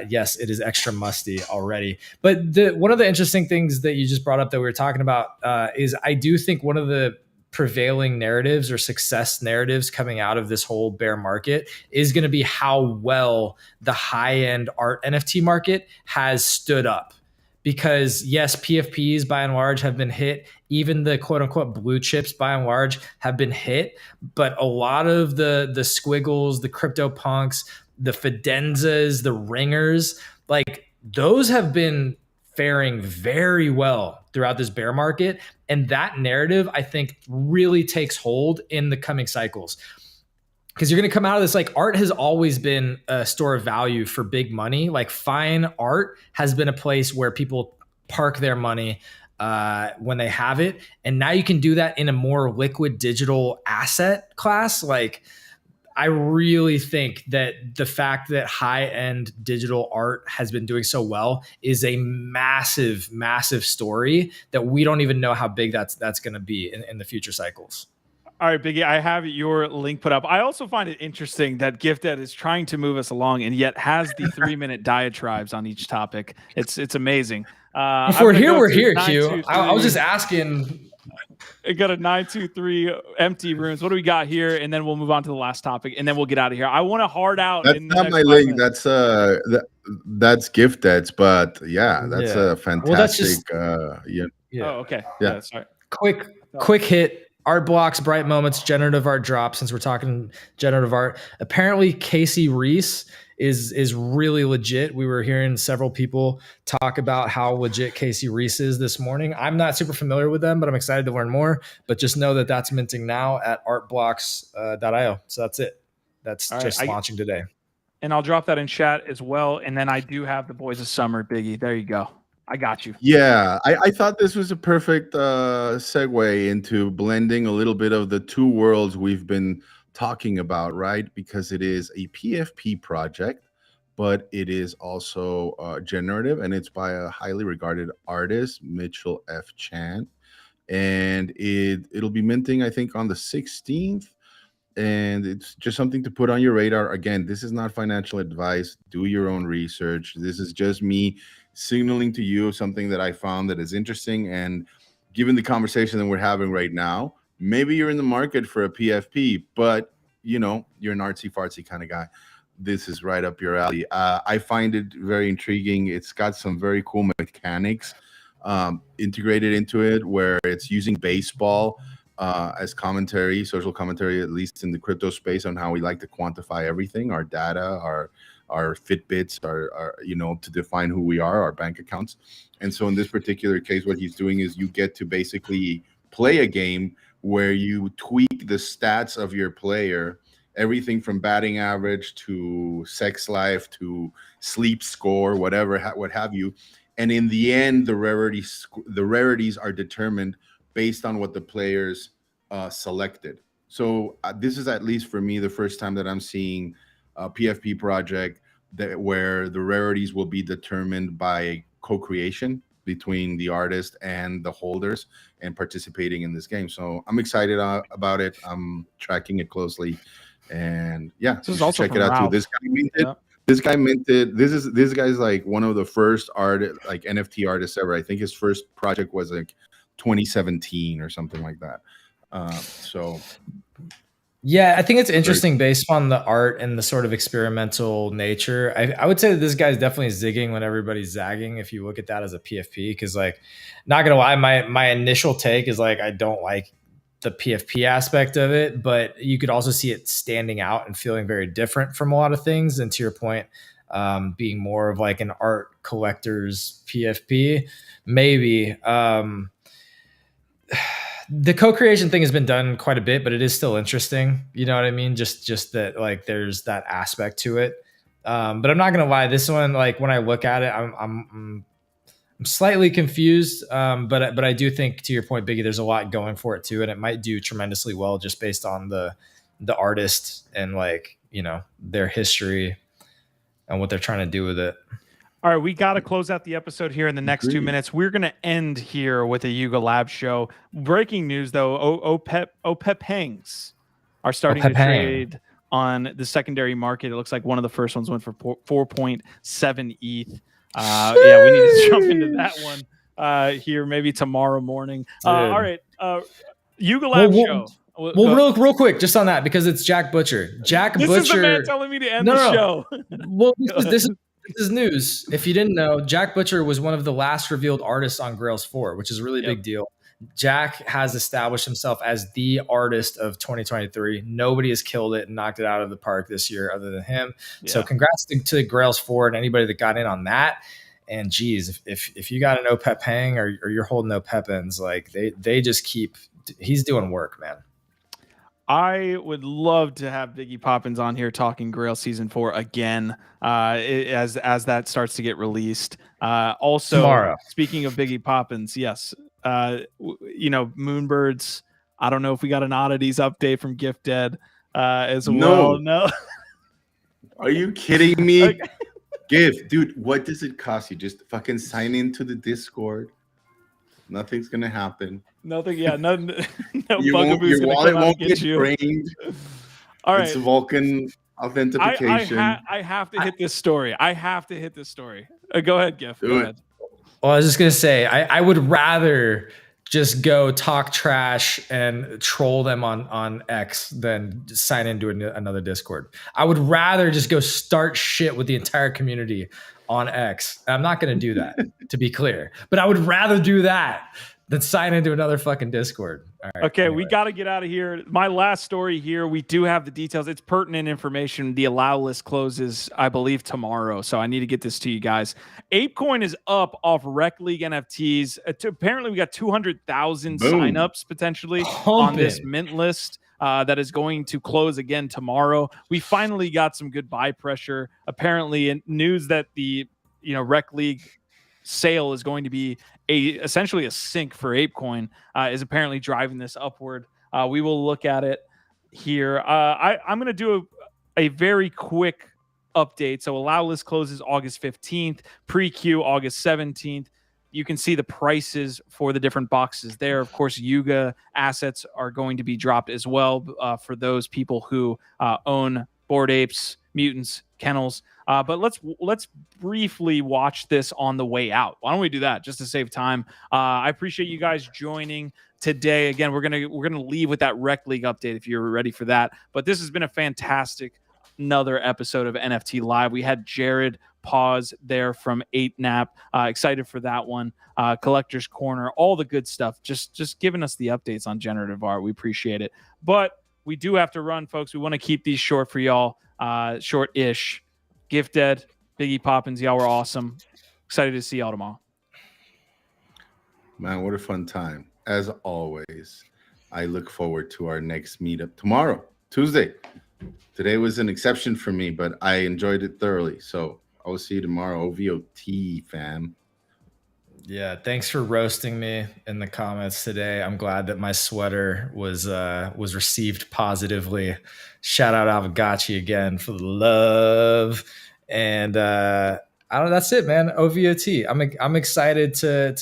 Yes, it is extra musty already. But one of the interesting things that you just brought up that we were talking about is I do think one of the prevailing narratives or success narratives coming out of this whole bear market is going to be how well the high-end art NFT market has stood up. Because yes, PFPs by and large have been hit. Even the quote unquote blue chips by and large have been hit. But a lot of the squiggles, the crypto punks, the Fidenzas, the ringers, those have been faring very well throughout this bear market. And that narrative, I think, really takes hold in the coming cycles. Because you're going to come out of this, like, art has always been a store of value for big money. Like, fine art has been a place where people park their money when they have it. And now you can do that in a more liquid digital asset class. Like, I really think that the fact that high-end digital art has been doing so well is a massive, massive story that we don't even know how big that's going to be in the future cycles. All right, Biggie, I have your link put up. I also find it interesting that Gifted is trying to move us along and yet has the 3-minute diatribes on each topic. It's amazing. If we're here, Q. I was just asking. I got a 923 empty rooms. What do we got here? And then we'll move on to the last topic, and then we'll get out of here. I want to hard out. That's not my link. Minutes. That's Gifted's, but yeah, that's a fantastic. Well, that's just, yeah. Oh, okay. Yeah. Sorry. Quick hit. Art blocks, bright moments, generative art drop. Since we're talking generative art, apparently Casey Reese is really legit. We were hearing several people talk about how legit Casey Reese is this morning. I'm not super familiar with them, but I'm excited to learn more. But just know that that's minting now at artblocks.io. So that's it. That's all just launching today. And I'll drop that in chat as well. And then I do have the Boys of Summer, Biggie. There you go. I got you. Yeah, I thought this was a perfect segue into blending a little bit of the two worlds we've been talking about, right? Because it is a PFP project, but it is also generative, and it's by a highly regarded artist, Mitchell F. Chan. And it'll be minting, I think, on the 16th. And it's just something to put on your radar. Again, this is not financial advice. Do your own research. This is just me signaling to you something that I found that is interesting. And given the conversation that we're having right now, maybe you're in the market for a PFP, but you know, you're an artsy fartsy kind of guy. This is right up your alley. I find it very intriguing. It's got some very cool mechanics integrated into it, where it's using baseball as commentary, social commentary, at least in the crypto space, on how we like to quantify everything, our data, our Fitbits, our you know, to define who we are, our bank accounts. And so in this particular case, what he's doing is you get to basically play a game where you tweak the stats of your player, everything from batting average to sex life to sleep score, whatever, what have you. And in the end, the rarities are determined based on what the players selected. So this is, at least for me, the first time that I'm seeing a PFP project where the rarities will be determined by co-creation between the artist and the holders and participating in this game. So I'm excited about it. I'm tracking it closely, and yeah, this is also check it out too. This guy minted. Yeah. This guy's like one of the first NFT artists ever. I think his first project was like 2017 or something like that. So yeah, I think it's interesting based on the art and the sort of experimental nature. I would say that this guy's definitely zigging when everybody's zagging, if you look at that as a PFP. Because, like, not gonna lie, my initial take is like, I don't like the PFP aspect of it, but you could also see it standing out and feeling very different from a lot of things. And to your point, being more of like an art collector's PFP, maybe. The co-creation thing has been done quite a bit, but it is still interesting. You know what I mean? Just that, like, there's that aspect to it. But I'm not gonna lie, this one, like, when I look at it, I'm slightly confused. But I do think, to your point, Biggie, there's a lot going for it too, and it might do tremendously well just based on the artist and, like, you know, their history and what they're trying to do with it. All right, we got to close out the episode here in the next 2 minutes. We're going to end here with a Yuga Lab show. Breaking news, though, OPEP hangs are starting to trade on the secondary market. It looks like one of the first ones went for 4.7 ETH. Yeah, we need to jump into that one here maybe tomorrow morning. All right, Yuga Lab show. Well, real quick, just on that, because it's Jack Butcher. This is the man telling me to end the show. Well, this is news. If you didn't know, Jack Butcher was one of the last revealed artists on Grails 4, which is a really big deal. Jack has established himself as the artist of 2023. Nobody has killed it and knocked it out of the park this year other than him. Yeah. So congrats to Grails 4 and anybody that got in on that. And geez, if you got an OPEP hang or you're holding OPEP ins, like they just keep, he's doing work, man. I would love to have Biggie Poppins on here talking Grail Season 4 again as that starts to get released. Also, Tomorrow. Speaking of Biggie Poppins, yes, Moonbirds. I don't know if we got an oddities update from Gift Dead as well. No. Are you kidding me? Okay. Gift, dude, what does it cost you? Just fucking sign into the Discord. Nothing's gonna happen. Nothing. Yeah. No your wallet won't get drained. All right. It's Vulcan authentication. I have to hit this story. Go ahead, Gift. Go ahead. Well, I was just gonna say, I would rather just go talk trash and troll them on X than sign into another Discord. I would rather just go start shit with the entire community on X. I'm not going to do that, to be clear, but I would rather do that than sign into another fucking Discord. All right, okay, anyway. We got to get out of here. My last story here, we do have the details. It's pertinent information. The allow list closes, I believe, tomorrow, so I need to get this to you guys. ApeCoin is up off Rec League NFTs. Apparently, we got 200,000 signups potentially on this mint list. That is going to close again tomorrow. We finally got some good buy pressure. Apparently, in news that the Rec League sale is going to be essentially a sink for ApeCoin is apparently driving this upward. We will look at it here. I'm going to do a very quick update. So allow list closes August 15th, pre-queue August 17th. You can see the prices for the different boxes there. Of course, Yuga assets are going to be dropped as well for those people who own Bored Apes, Mutants, Kennels. But let's briefly watch this on the way out. Why don't we do that just to save time? I appreciate you guys joining today. Again, we're gonna leave with that Rec League update if you're ready for that. But this has been a fantastic another episode of NFT Live. We had Jared Pause there from 8nap. Excited for that one. Collector's Corner, all the good stuff. Just giving us the updates on generative art. We appreciate it. But we do have to run, folks. We want to keep these short for y'all. Short-ish. Gift Dead, Biggie Poppins, y'all were awesome. Excited to see y'all tomorrow. Man, what a fun time. As always, I look forward to our next meetup tomorrow, Tuesday. Today was an exception for me, but I enjoyed it thoroughly. So I will see you tomorrow. OVOT, fam. Yeah, thanks for roasting me in the comments today. I'm glad that my sweater was received positively. Shout out Avagachi again for the love. And I don't know, that's it, man. OVOT. I'm excited to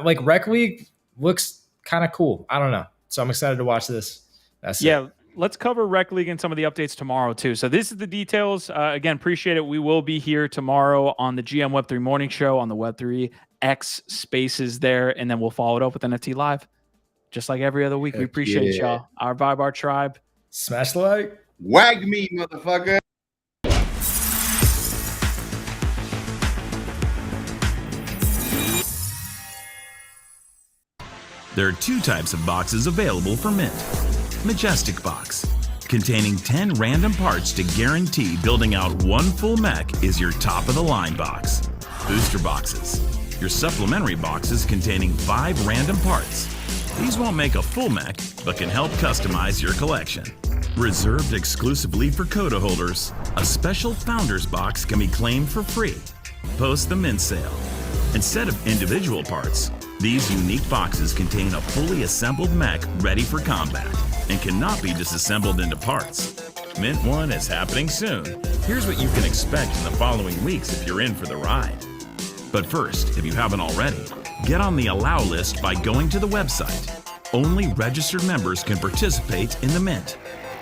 like Rec League looks kind of cool. I don't know. So I'm excited to watch this. That's it. Let's cover Rec League and some of the updates tomorrow, too. So this is the details. Again, appreciate it. We will be here tomorrow on the GM Web3 Morning Show on the Web3 X Spaces there, and then we'll follow it up with NFT Live, just like every other week. We appreciate y'all. Our vibe, our tribe. Smash the like. WAGMI, motherfucker. There are two types of boxes available for mint. Majestic Box, containing 10 random parts to guarantee building out one full mech is your top of the line box. Booster Boxes, your supplementary boxes containing 5 random parts. These won't make a full mech, but can help customize your collection. Reserved exclusively for Coda holders, a special Founders Box can be claimed for free. Post the mint sale. Instead of individual parts, these unique boxes contain a fully assembled mech ready for combat and cannot be disassembled into parts. Mint 1 is happening soon. Here's what you can expect in the following weeks if you're in for the ride. But first, if you haven't already, get on the allow list by going to the website. Only registered members can participate in the mint.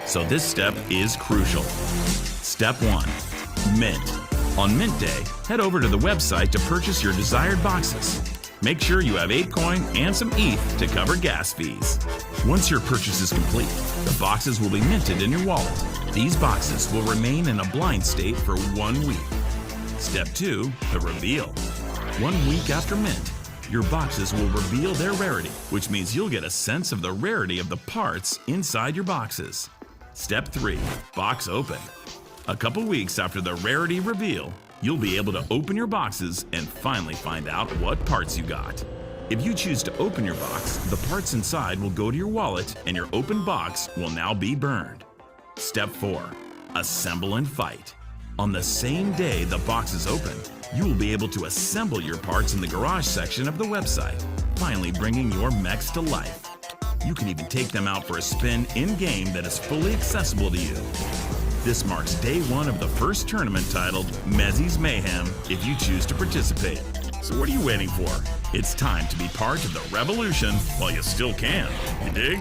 So this step is crucial. Step 1, mint. On Mint Day, head over to the website to purchase your desired boxes. Make sure you have ApeCoin and some ETH to cover gas fees. Once your purchase is complete, the boxes will be minted in your wallet. These boxes will remain in a blind state for 1 week. Step 2, the reveal. 1 week after mint, your boxes will reveal their rarity, which means you'll get a sense of the rarity of the parts inside your boxes. Step 3, box open. A couple weeks after the rarity reveal, You'll be able to open your boxes and finally find out what parts you got. If you choose to open your box, the parts inside will go to your wallet and your open box will now be burned. Step 4. Assemble and fight. On the same day the box is opened, you will be able to assemble your parts in the garage section of the website, finally bringing your mechs to life. You can even take them out for a spin in-game that is fully accessible to you. This marks day 1 of the first tournament titled Mezzi's Mayhem if you choose to participate. So what are you waiting for? It's time to be part of the revolution while you still can. You dig?